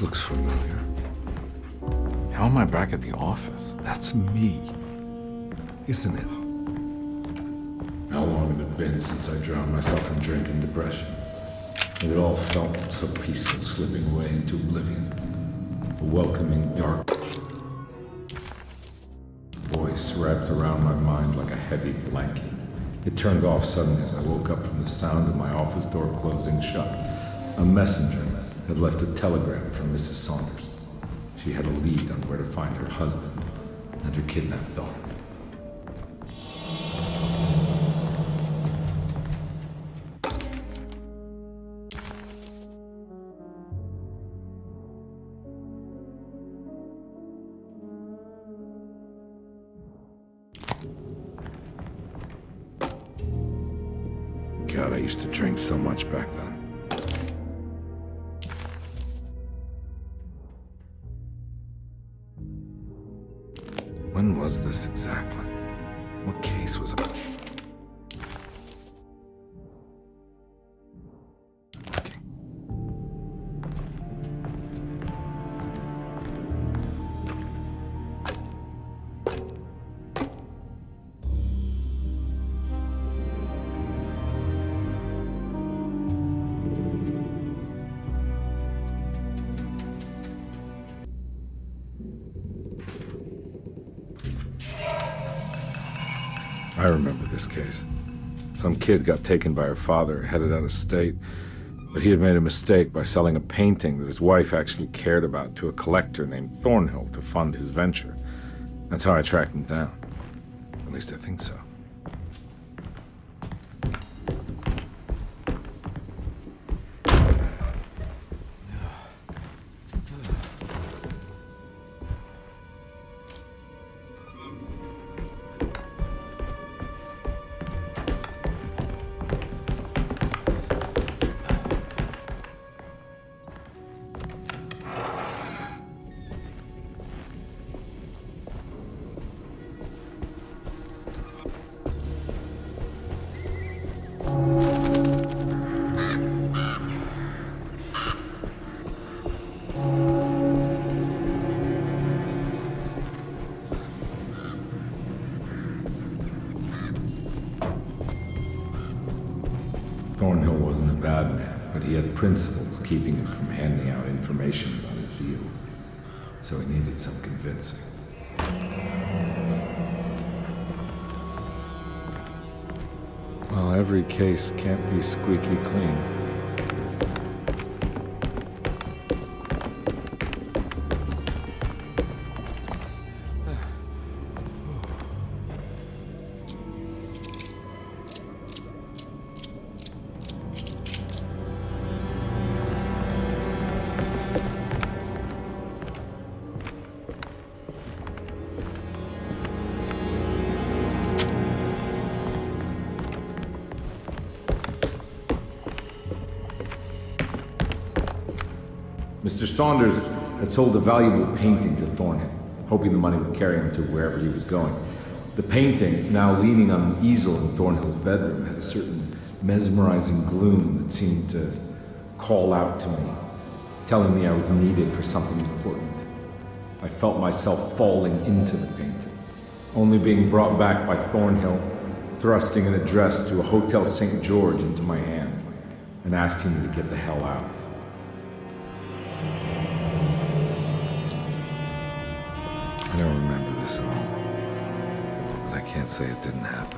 This looks familiar. How am I back at the office? That's me, isn't it? How long had it been since I drowned myself in drink and depression? And it all felt so peaceful, slipping away into oblivion. A welcoming, dark voice wrapped around my mind like a heavy blanket. It turned off suddenly as I woke up from the sound of my office door closing shut. A messenger had left a telegram from Mrs. Saunders. She had a lead on where to find her husband and her kidnapped daughter. God, I used to drink so much back then. When was this exactly? What case was it? Okay. I remember this case. Some kid got taken by her father, headed out of state, but he had made a mistake by selling a painting that his wife actually cared about to a collector named Thornhill to fund his venture. That's how I tracked him down. At least I think so. Thornhill wasn't a bad man, but he had principles keeping him from handing out information about his deals. So he needed some convincing. Well, every case can't be squeaky clean. Mr. Saunders had sold a valuable painting to Thornhill, hoping the money would carry him to wherever he was going. The painting, now leaning on an easel in Thornhill's bedroom, had a certain mesmerizing gloom that seemed to call out to me, telling me I was needed for something important. I felt myself falling into the painting, only being brought back by Thornhill, thrusting an address to a Hotel St. George into my hand, and asking me to get the hell out. I don't remember this at all, but I can't say it didn't happen.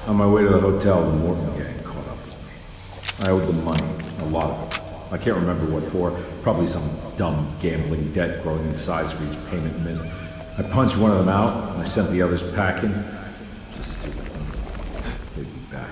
On my way to the hotel, the Morton gang caught up with me. I owed them money, a lot of it. I can't remember what for, probably some dumb gambling debt growing in size for each payment missed. I punched one of them out, and I sent the others packing. Just stupid. They'd be back.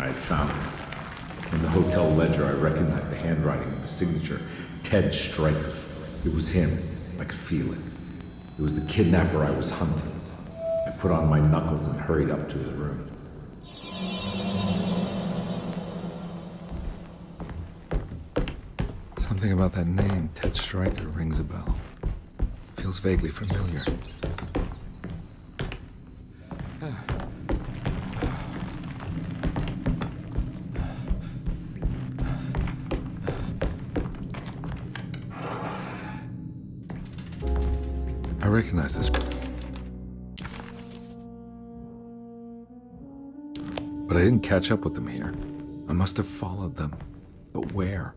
I found it. In the hotel ledger, I recognized the handwriting of the signature, Ted Stryker. It was him. I could feel it. It was the kidnapper I was hunting. I put on my knuckles and hurried up to his room. Something about that name, Ted Stryker, rings a bell. Feels vaguely familiar. I recognize this. But I didn't catch up with them here. I must have followed them. But where?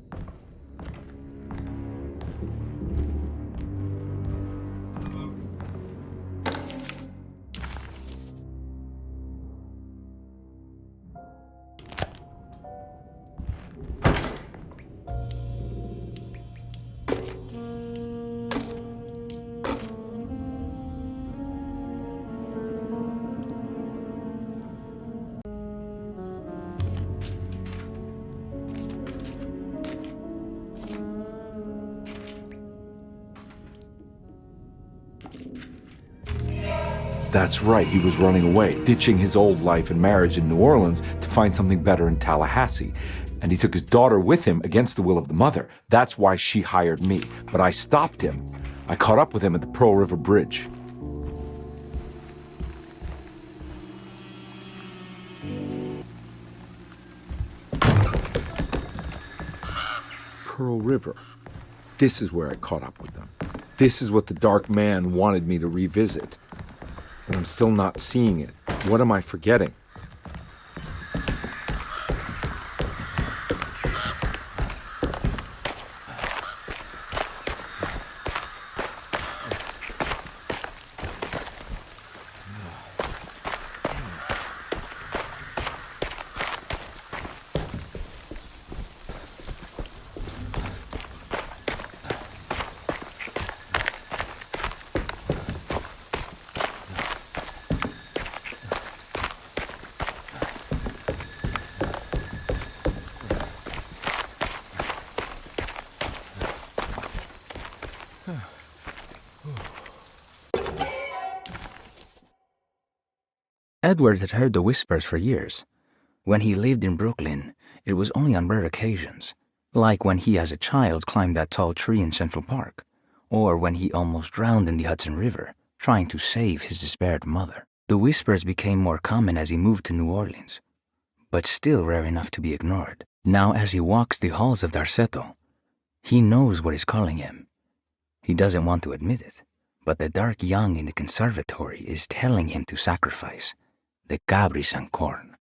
That's right, he was running away, ditching his old life and marriage in New Orleans to find something better in Tallahassee. And he took his daughter with him against the will of the mother. That's why she hired me. But I stopped him. I caught up with him at the Pearl River Bridge. Pearl River. This is where I caught up with them. This is what the Dark Man wanted me to revisit. But I'm still not seeing it. What am I forgetting? Edward had heard the whispers for years. When he lived in Brooklyn, it was only on rare occasions, like when he as a child climbed that tall tree in Central Park, or when he almost drowned in the Hudson River, trying to save his despaired mother. The whispers became more common as he moved to New Orleans, but still rare enough to be ignored. Now as he walks the halls of Derceto, he knows what is calling him. He doesn't want to admit it, but the dark young in the conservatory is telling him to sacrifice the cabris and corn.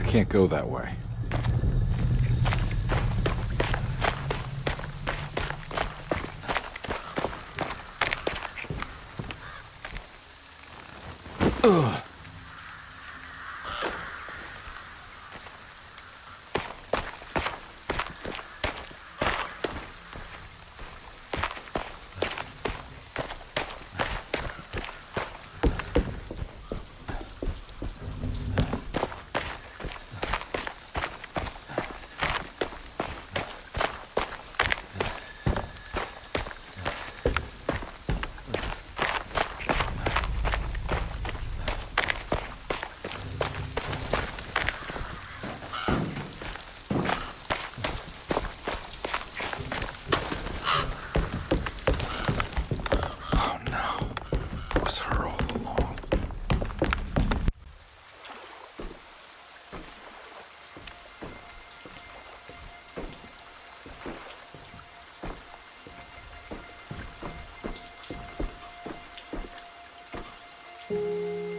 Can't go that way. Ugh.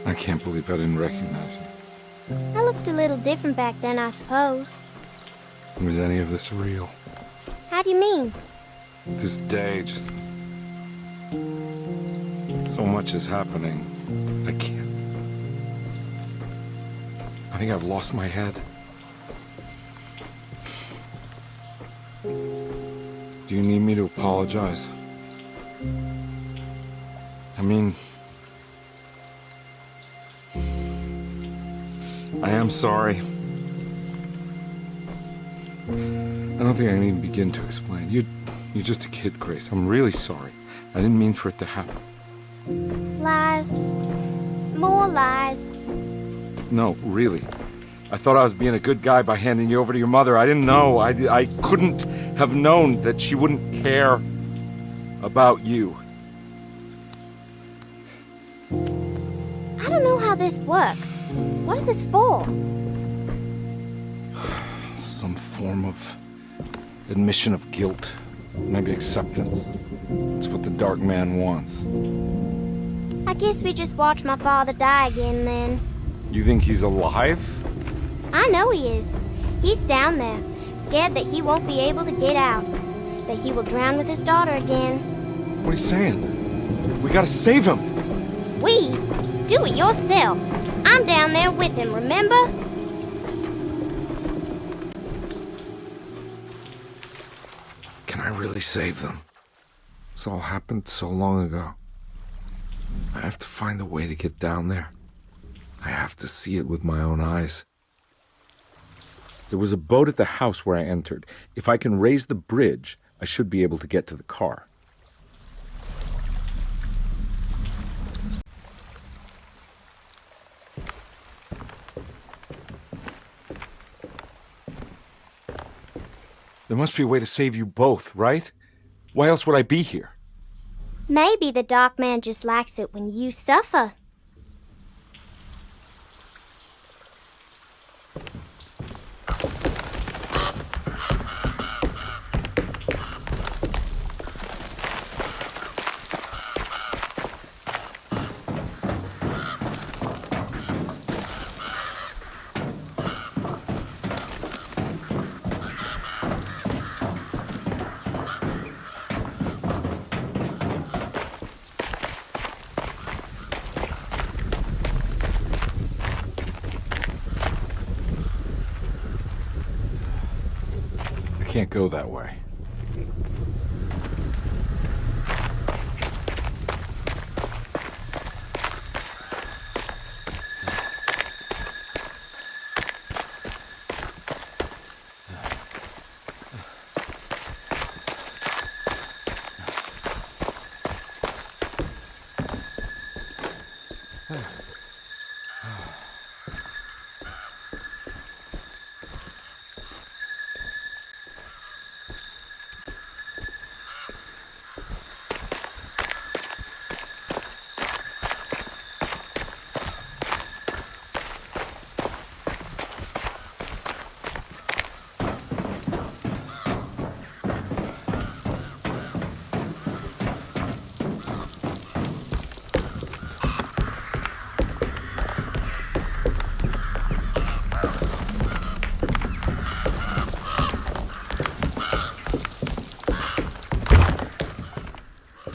I can't believe I didn't recognize you. I looked a little different back then, I suppose. Was any of this real? How do you mean? This day, just... so much is happening. I can't... I think I've lost my head. Do you need me to apologize? I mean... I am sorry. I don't think I need to begin to explain. You're just a kid, Grace. I'm really sorry. I didn't mean for it to happen. Lies. More lies. No, really. I thought I was being a good guy by handing you over to your mother. I didn't know. I couldn't have known that she wouldn't care about you. I don't know how this works. What is this for? Some form of admission of guilt. Maybe acceptance. It's what the Dark Man wants. I guess we just watch my father die again then. You think he's alive? I know he is. He's down there, scared that he won't be able to get out. That he will drown with his daughter again. What are you saying? We gotta save him! We? Do it yourself. I'm down there with him, remember? Can I really save them? This all happened so long ago. I have to find a way to get down there. I have to see it with my own eyes. There was a boat at the house where I entered. If I can raise the bridge, I should be able to get to the car. There must be a way to save you both, right? Why else would I be here? Maybe the Dark Man just likes it when you suffer. can't go that way.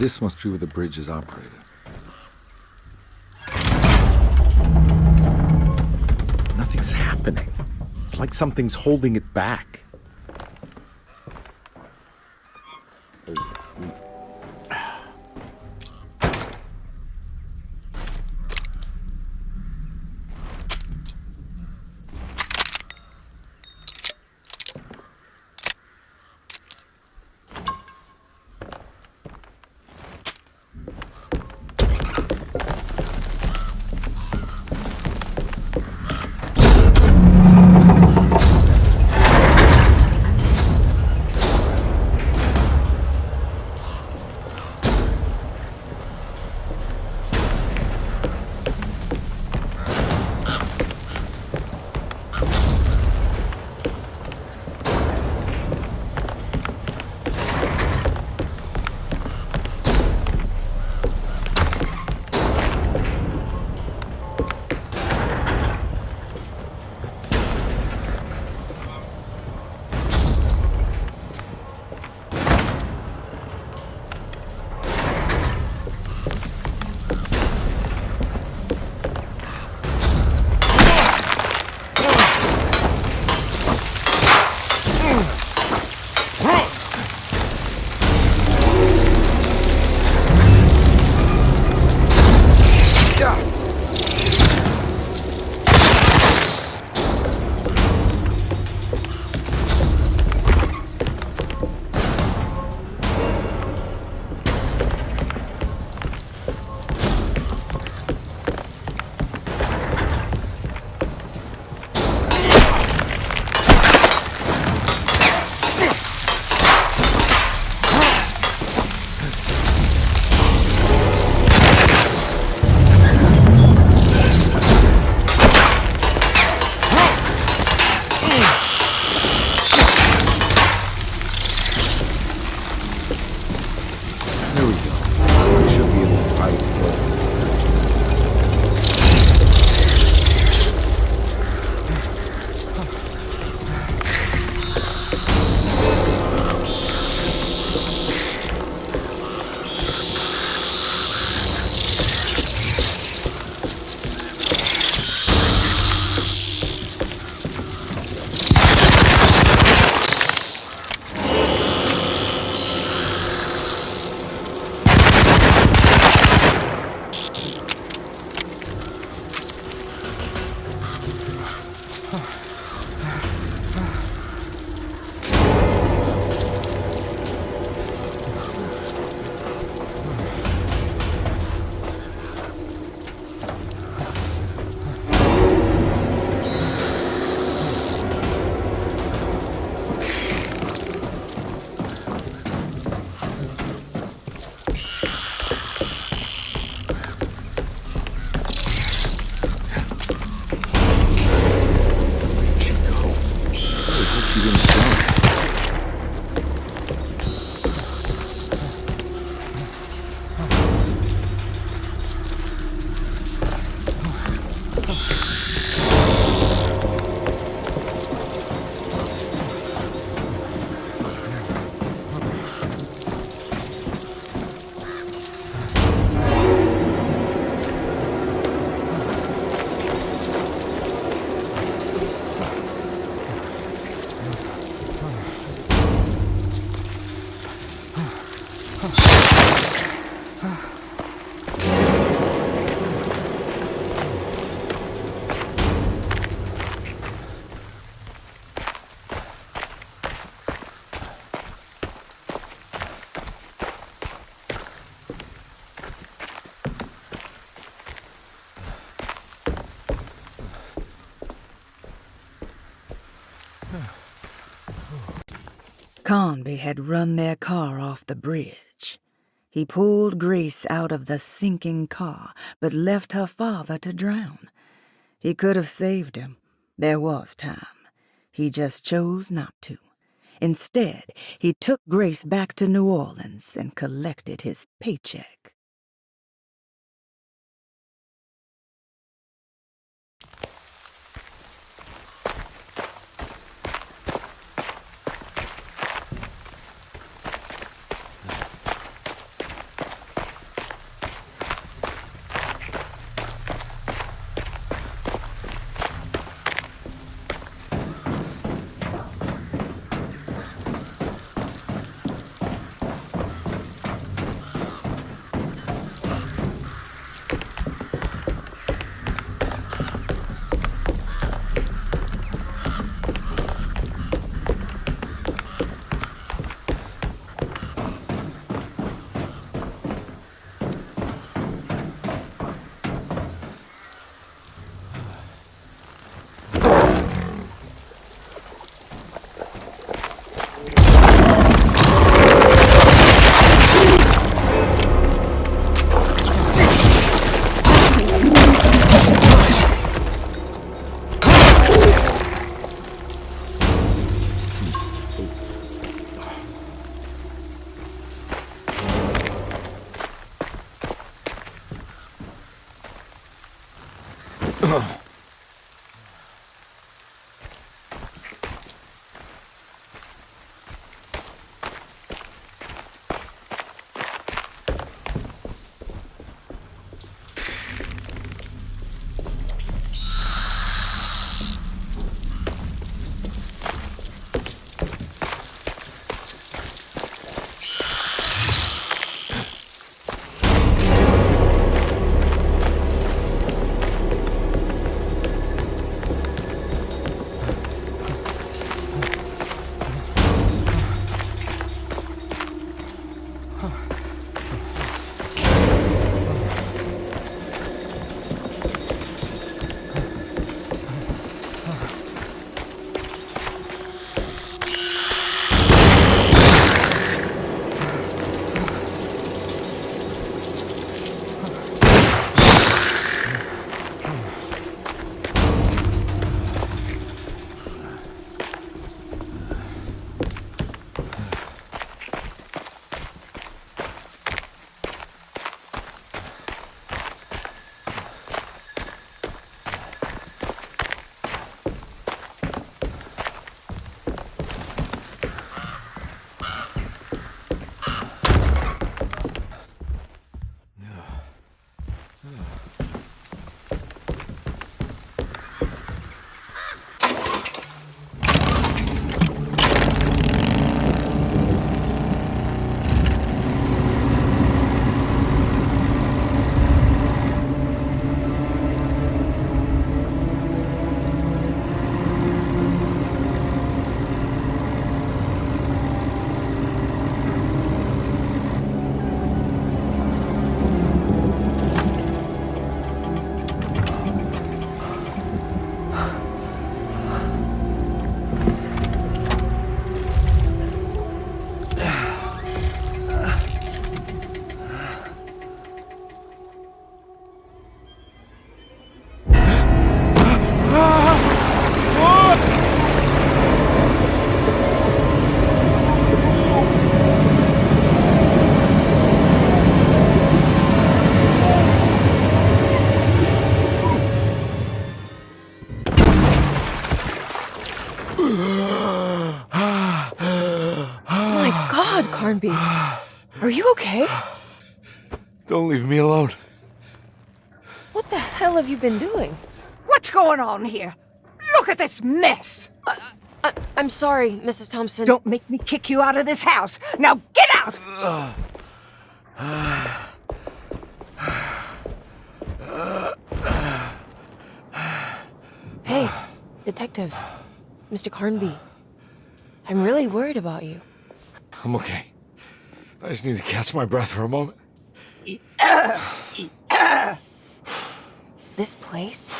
This must be where the bridge is operated. Nothing's happening. It's like something's holding it back. Conby had run their car off the bridge. He pulled Grace out of the sinking car, but left her father to drown. He could have saved him. There was time. He just chose not to. Instead, he took Grace back to New Orleans and collected his paycheck. Carnby, are you okay? Don't leave me alone. What the hell have you been doing? What's going on here? Look at this mess! I'm sorry, Mrs. Thompson. Don't make me kick you out of this house. Now get out! Hey, Detective. Mr. Carnby. I'm really worried about you. I'm okay. I just need to catch my breath for a moment. This place?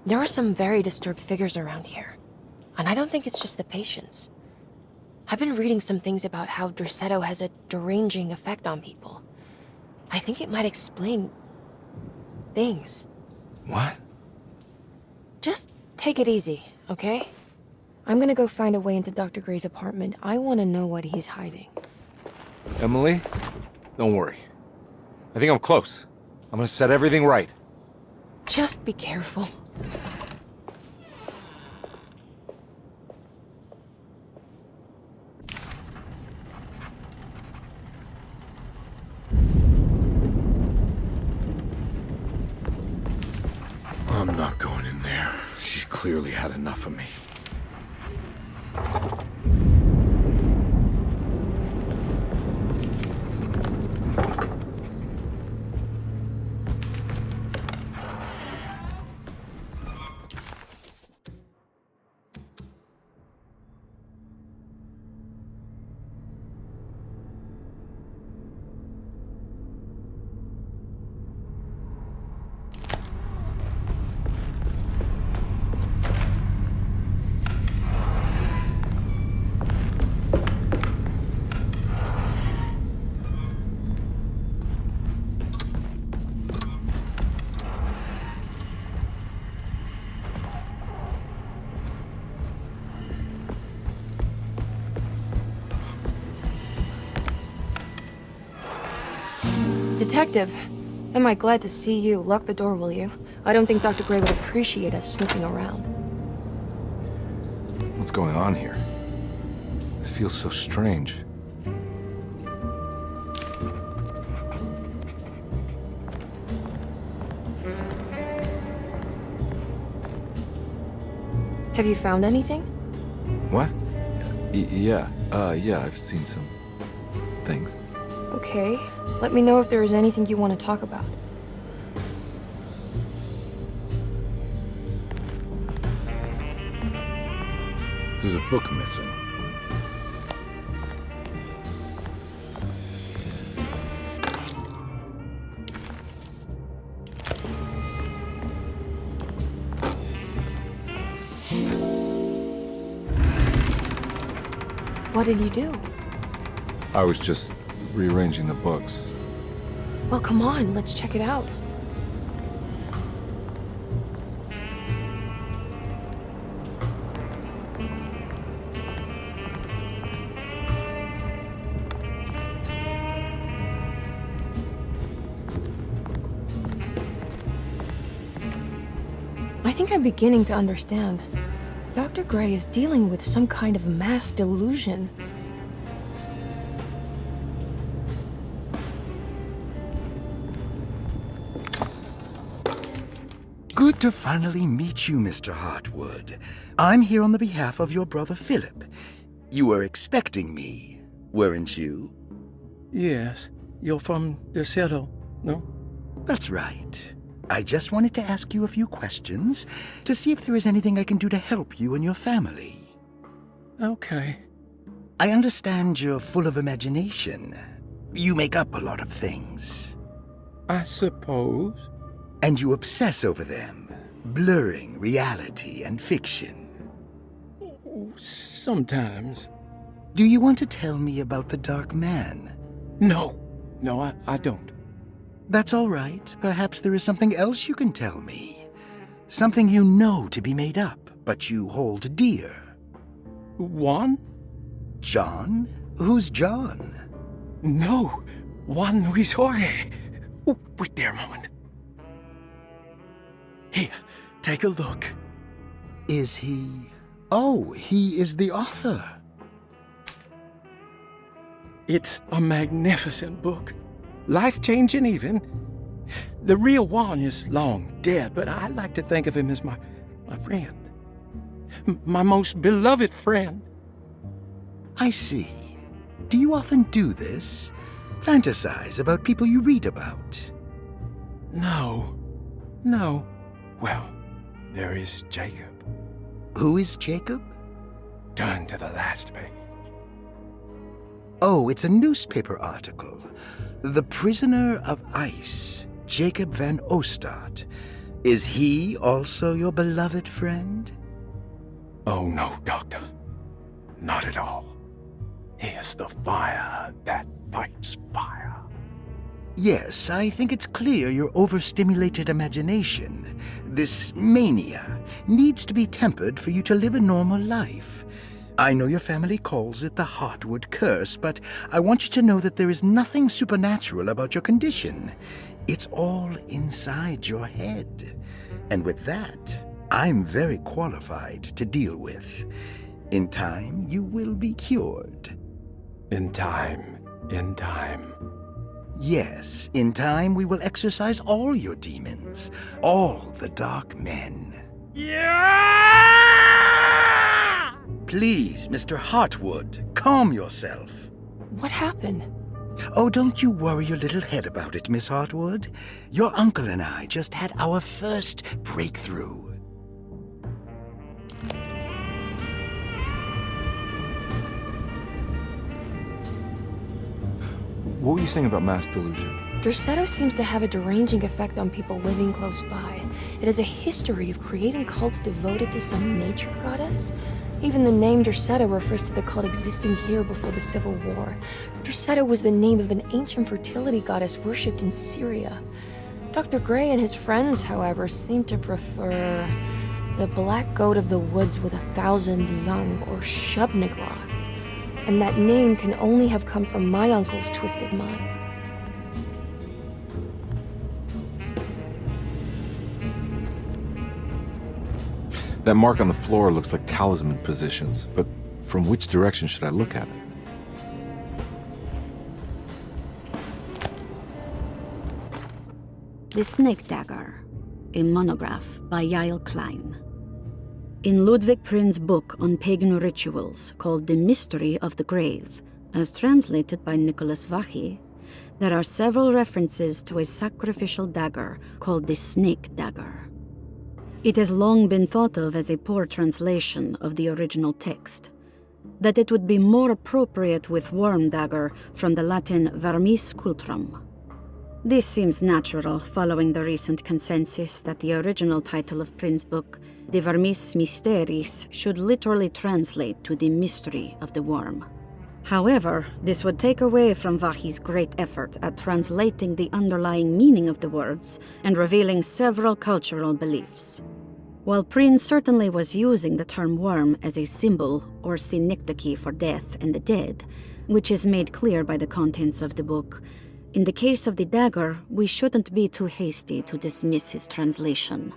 There are some very disturbed figures around here. And I don't think it's just the patients. I've been reading some things about how Derceto has a deranging effect on people. I think it might explain things. What? Just take it easy, okay? I'm gonna go find a way into Dr. Gray's apartment. I want to know what he's hiding. Emily, don't worry. I think I'm close. I'm gonna set everything right. Just be careful. I'm not going in there. She's clearly had enough of me. Detective, am I glad to see you. Lock the door, will you? I don't think Dr. Gray would appreciate us snooping around. What's going on here? This feels so strange. Have you found anything? What? Yeah, I've seen some things. Okay. Let me know if there is anything you want to talk about. There's a book missing. What did you do? I was just rearranging the books. Well, come on, let's check it out. I think I'm beginning to understand. Dr. Gray is dealing with some kind of mass delusion. Good to finally meet you, Mr. Hartwood. I'm here on the behalf of your brother Philip. You were expecting me, weren't you? Yes. You're from Derceto, no? That's right. I just wanted to ask you a few questions to see if there is anything I can do to help you and your family. Okay. I understand you're full of imagination. You make up a lot of things. I suppose. And you obsess over them, blurring reality and fiction. Sometimes. Do you want to tell me about the Dark Man? No, I don't. That's all right. Perhaps there is something else you can tell me. Something you know to be made up, but you hold dear. Juan? John? Who's John? No, Juan Luis Jorge. Oh, wait there a moment. Here, take a look. Is he... Oh, he is the author. It's a magnificent book. Life-changing even. The real Juan is long dead, but I like to think of him as my friend. My most beloved friend. I see. Do you often do this? Fantasize about people you read about? No. Well, there is Jacob. Who is Jacob? Turn to the last page. Oh, it's a newspaper article. The Prisoner of Ice, Jacob van Ostad. Is he also your beloved friend? Oh no, Doctor. Not at all. Here's the fire that fights fire. Yes, I think it's clear your overstimulated imagination, this mania, needs to be tempered for you to live a normal life. I know your family calls it the Heartwood Curse, but I want you to know that there is nothing supernatural about your condition. It's all inside your head. And with that, I'm very qualified to deal with. In time, you will be cured. In time. Yes, in time we will exorcise all your demons, all the dark men. Yeah! Please, Mr. Heartwood, calm yourself. What happened? Oh, don't you worry your little head about it, Miss Heartwood. Your uncle and I just had our first breakthrough. What were you saying about mass delusion? Derceto seems to have a deranging effect on people living close by. It has a history of creating cults devoted to some nature goddess. Even the name Derceto refers to the cult existing here before the Civil War. Derceto was the name of an ancient fertility goddess worshipped in Syria. Dr. Gray and his friends, however, seem to prefer the black goat of the woods with 1,000 young, or Shub-Nigroth. And that name can only have come from my uncle's twisted mind. That mark on the floor looks like talisman positions, but from which direction should I look at it? The Snake Dagger, a monograph by Yael Klein. In Ludwig Prin's book on pagan rituals called The Mystery of the Grave, as translated by Nicholas Vachy, there are several references to a sacrificial dagger called the Snake Dagger. It has long been thought of as a poor translation of the original text, that it would be more appropriate with worm dagger from the Latin vermis cultrum. This seems natural following the recent consensus that the original title of Prin's book, De Vermis Mysteris, should literally translate to the mystery of the worm. However, this would take away from Vachy's great effort at translating the underlying meaning of the words and revealing several cultural beliefs. While Prin certainly was using the term worm as a symbol or synecdoche for death and the dead, which is made clear by the contents of the book, in the case of the dagger, we shouldn't be too hasty to dismiss his translation.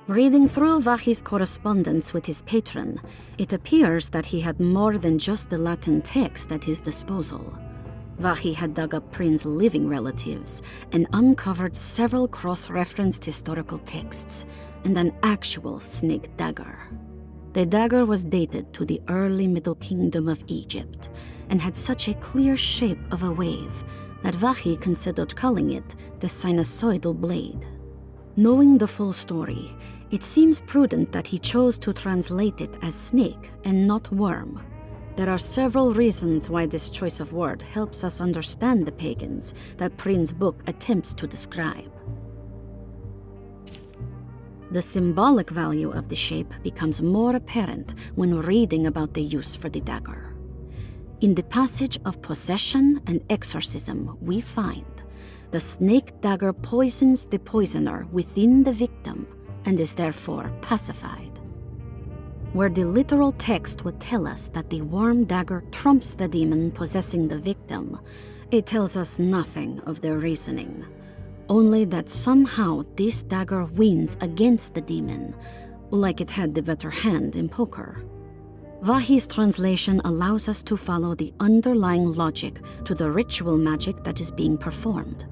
Reading through Vachy's correspondence with his patron, it appears that he had more than just the Latin text at his disposal. Vachy had dug up Prin's living relatives and uncovered several cross-referenced historical texts and an actual snake dagger. The dagger was dated to the early Middle Kingdom of Egypt and had such a clear shape of a wave that Vachy considered calling it the sinusoidal blade. Knowing the full story, it seems prudent that he chose to translate it as snake and not worm. There are several reasons why this choice of word helps us understand the pagans that Prin's book attempts to describe. The symbolic value of the shape becomes more apparent when reading about the use for the dagger. In the passage of possession and exorcism, we find the snake dagger poisons the poisoner within the victim and is therefore pacified. Where the literal text would tell us that the worm dagger trumps the demon possessing the victim, it tells us nothing of their reasoning, only that somehow this dagger wins against the demon, like it had the better hand in poker. Vachy's translation allows us to follow the underlying logic to the ritual magic that is being performed.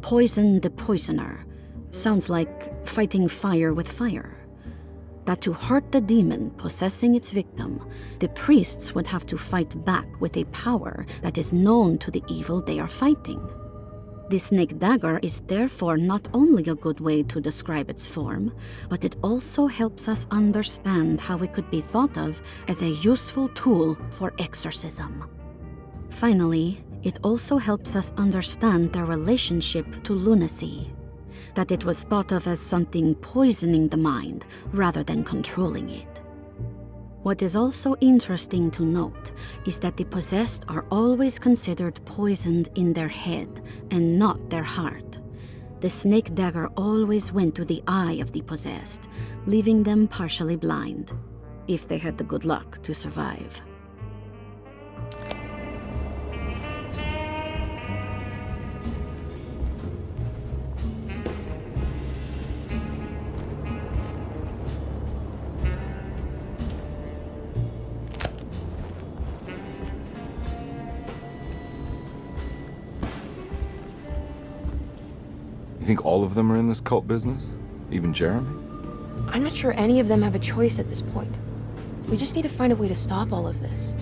Poison the poisoner sounds like fighting fire with fire. That to hurt the demon possessing its victim, the priests would have to fight back with a power that is known to the evil they are fighting. The snake dagger is therefore not only a good way to describe its form, but it also helps us understand how it could be thought of as a useful tool for exorcism. Finally, it also helps us understand their relationship to lunacy, that it was thought of as something poisoning the mind rather than controlling it. What is also interesting to note is that the possessed are always considered poisoned in their head and not their heart. The snake dagger always went to the eye of the possessed, leaving them partially blind, if they had the good luck to survive. You think all of them are in this cult business? Even Jeremy? I'm not sure any of them have a choice at this point. We just need to find a way to stop all of this.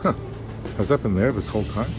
Huh. Has that been there this whole time?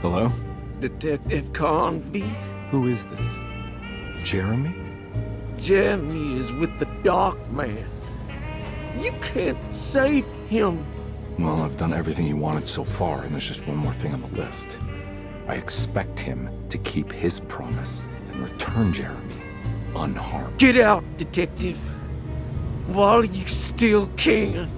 Hello? Detective Carnby? Who is this? Jeremy? Jeremy is with the Dark Man. You can't save him. Well, I've done everything he wanted so far, and there's just one more thing on the list. I expect him to keep his promise and return Jeremy unharmed. Get out, Detective, while you still can.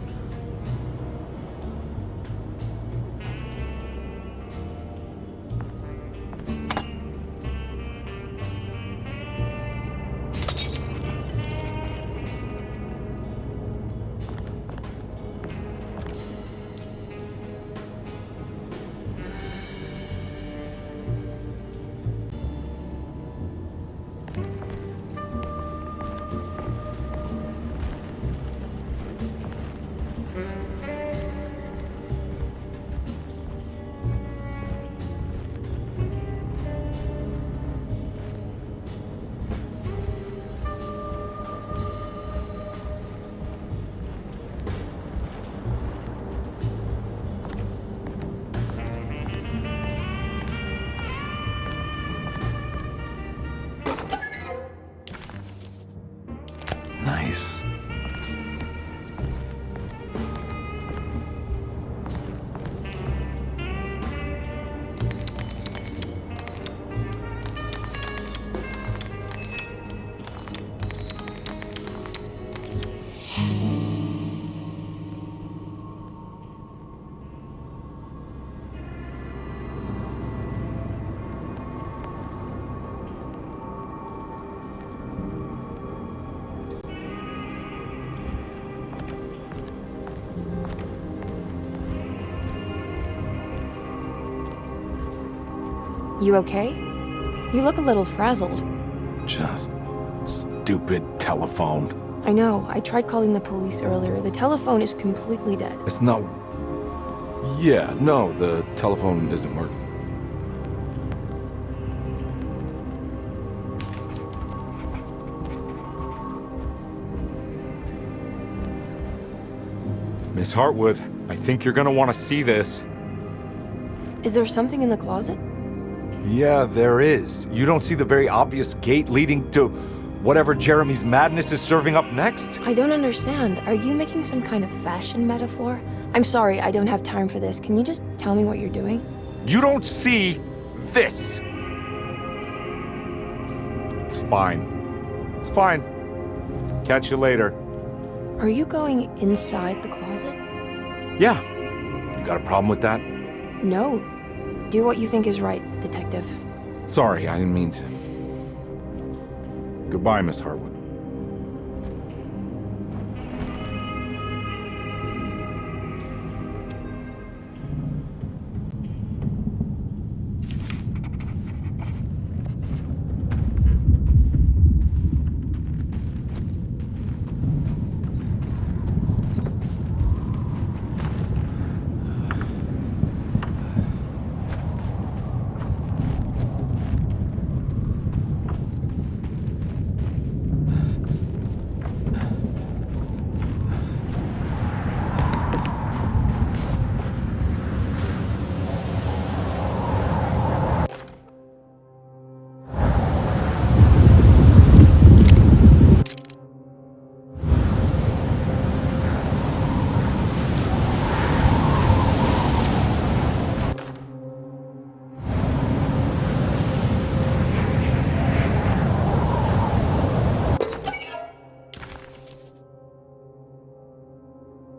Nice. You okay? You look a little frazzled. Just stupid telephone. I know. I tried calling the police earlier. The telephone is completely dead. It's not... Yeah, no, the telephone isn't working. Miss Hartwood, I think you're gonna want to see this. Is there something in the closet? Yeah, there is. You don't see the very obvious gate leading to whatever Jeremy's madness is serving up next? I don't understand. Are you making some kind of fashion metaphor? I'm sorry, I don't have time for this. Can you just tell me what you're doing? You don't see this! It's fine. It's fine. Catch you later. Are you going inside the closet? Yeah. You got a problem with that? No. Do what you think is right, Detective. Sorry, I didn't mean to. Goodbye, Miss Harwood.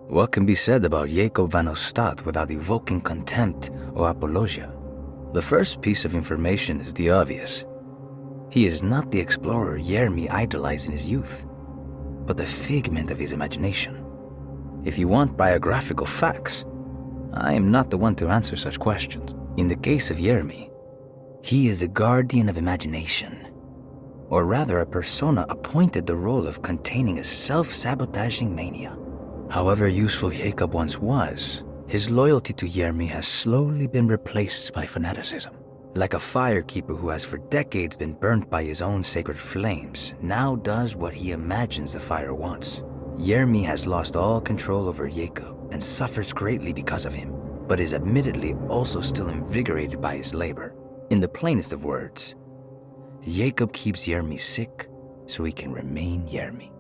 What can be said about Jacob van Ostad without evoking contempt or apologia? The first piece of information is the obvious. He is not the explorer Jeremy idolized in his youth, but the figment of his imagination. If you want biographical facts, I am not the one to answer such questions. In the case of Jeremy, he is a guardian of imagination, or rather a persona appointed the role of containing a self-sabotaging mania. However useful Jacob once was, his loyalty to Jeremy has slowly been replaced by fanaticism. Like a firekeeper who has for decades been burnt by his own sacred flames, now does what he imagines the fire wants. Jeremy has lost all control over Jacob and suffers greatly because of him, but is admittedly also still invigorated by his labor. In the plainest of words, Jacob keeps Jeremy sick so he can remain Jeremy.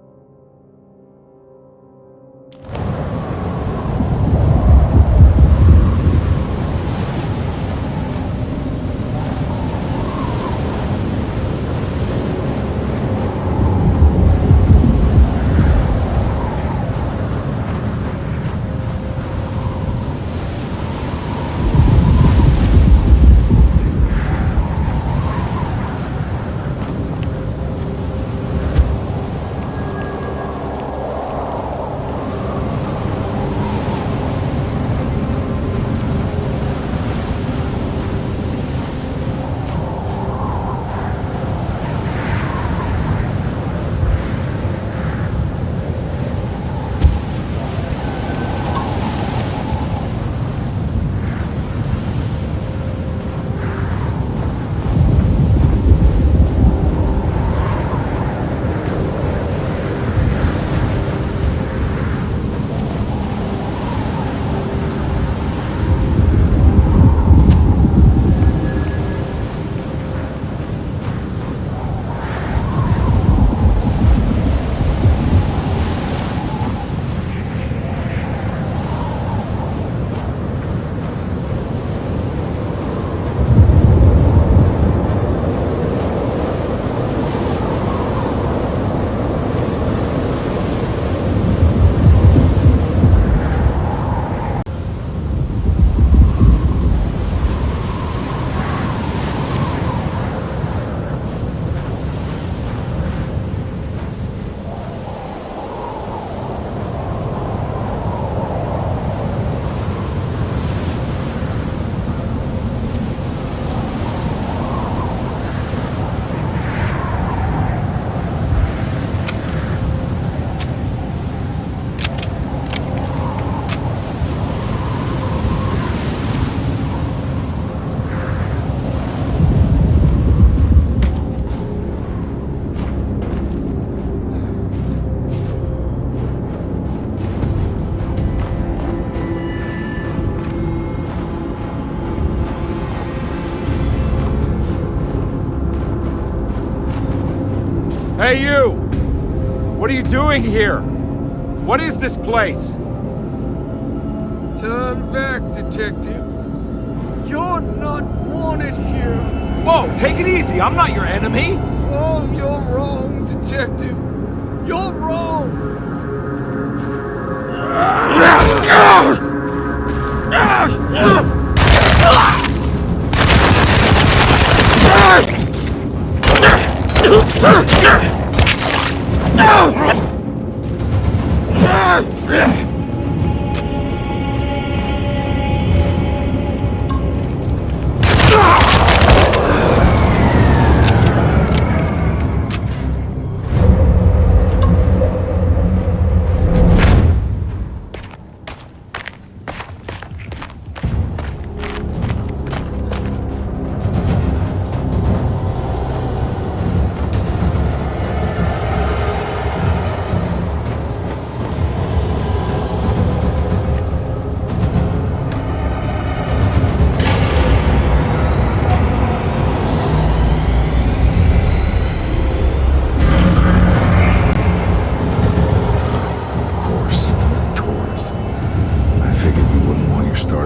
Hey, you! What are you doing here? What is this place? Turn back, Detective. You're not wanted here. Whoa, take it easy. I'm not your enemy. Oh, you're wrong, Detective. You're wrong!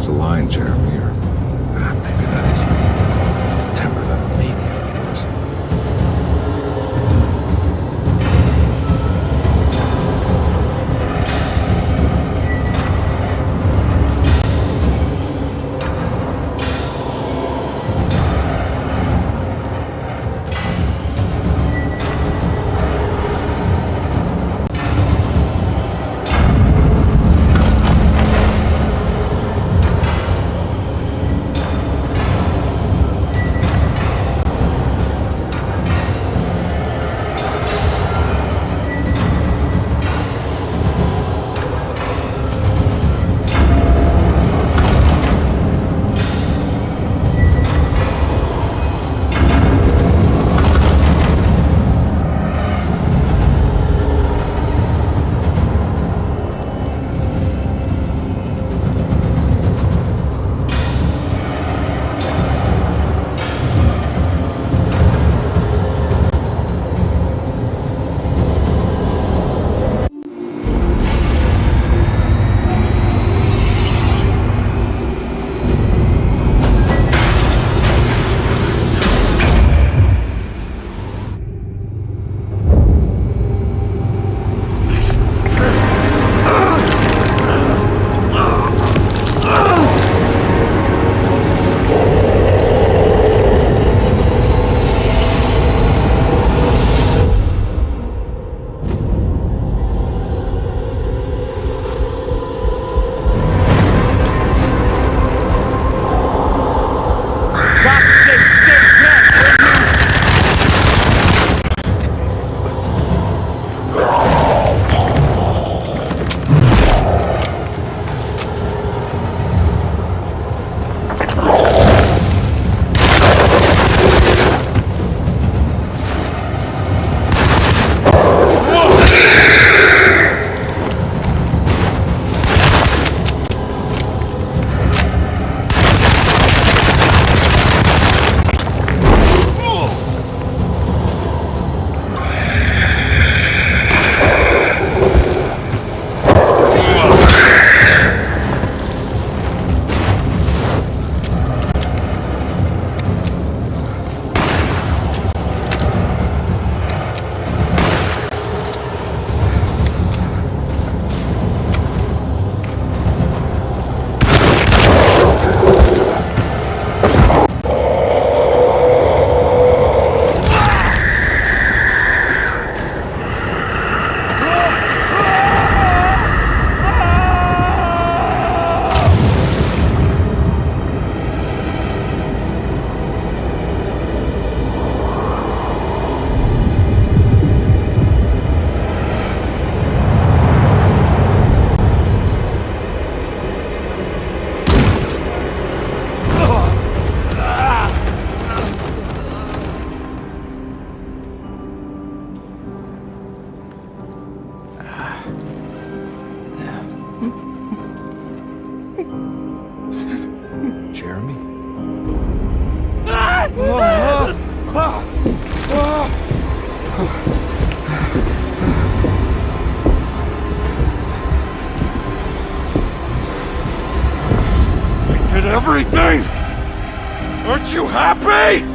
Aligned, Jeremy, or maybe that is me. To temper that mania of yours. I did everything! Aren't you happy?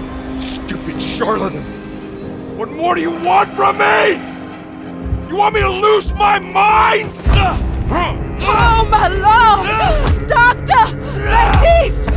Stupid charlatan! What more do you want from me? You want me to lose my mind? Oh, my lord! Doctor! Baptiste!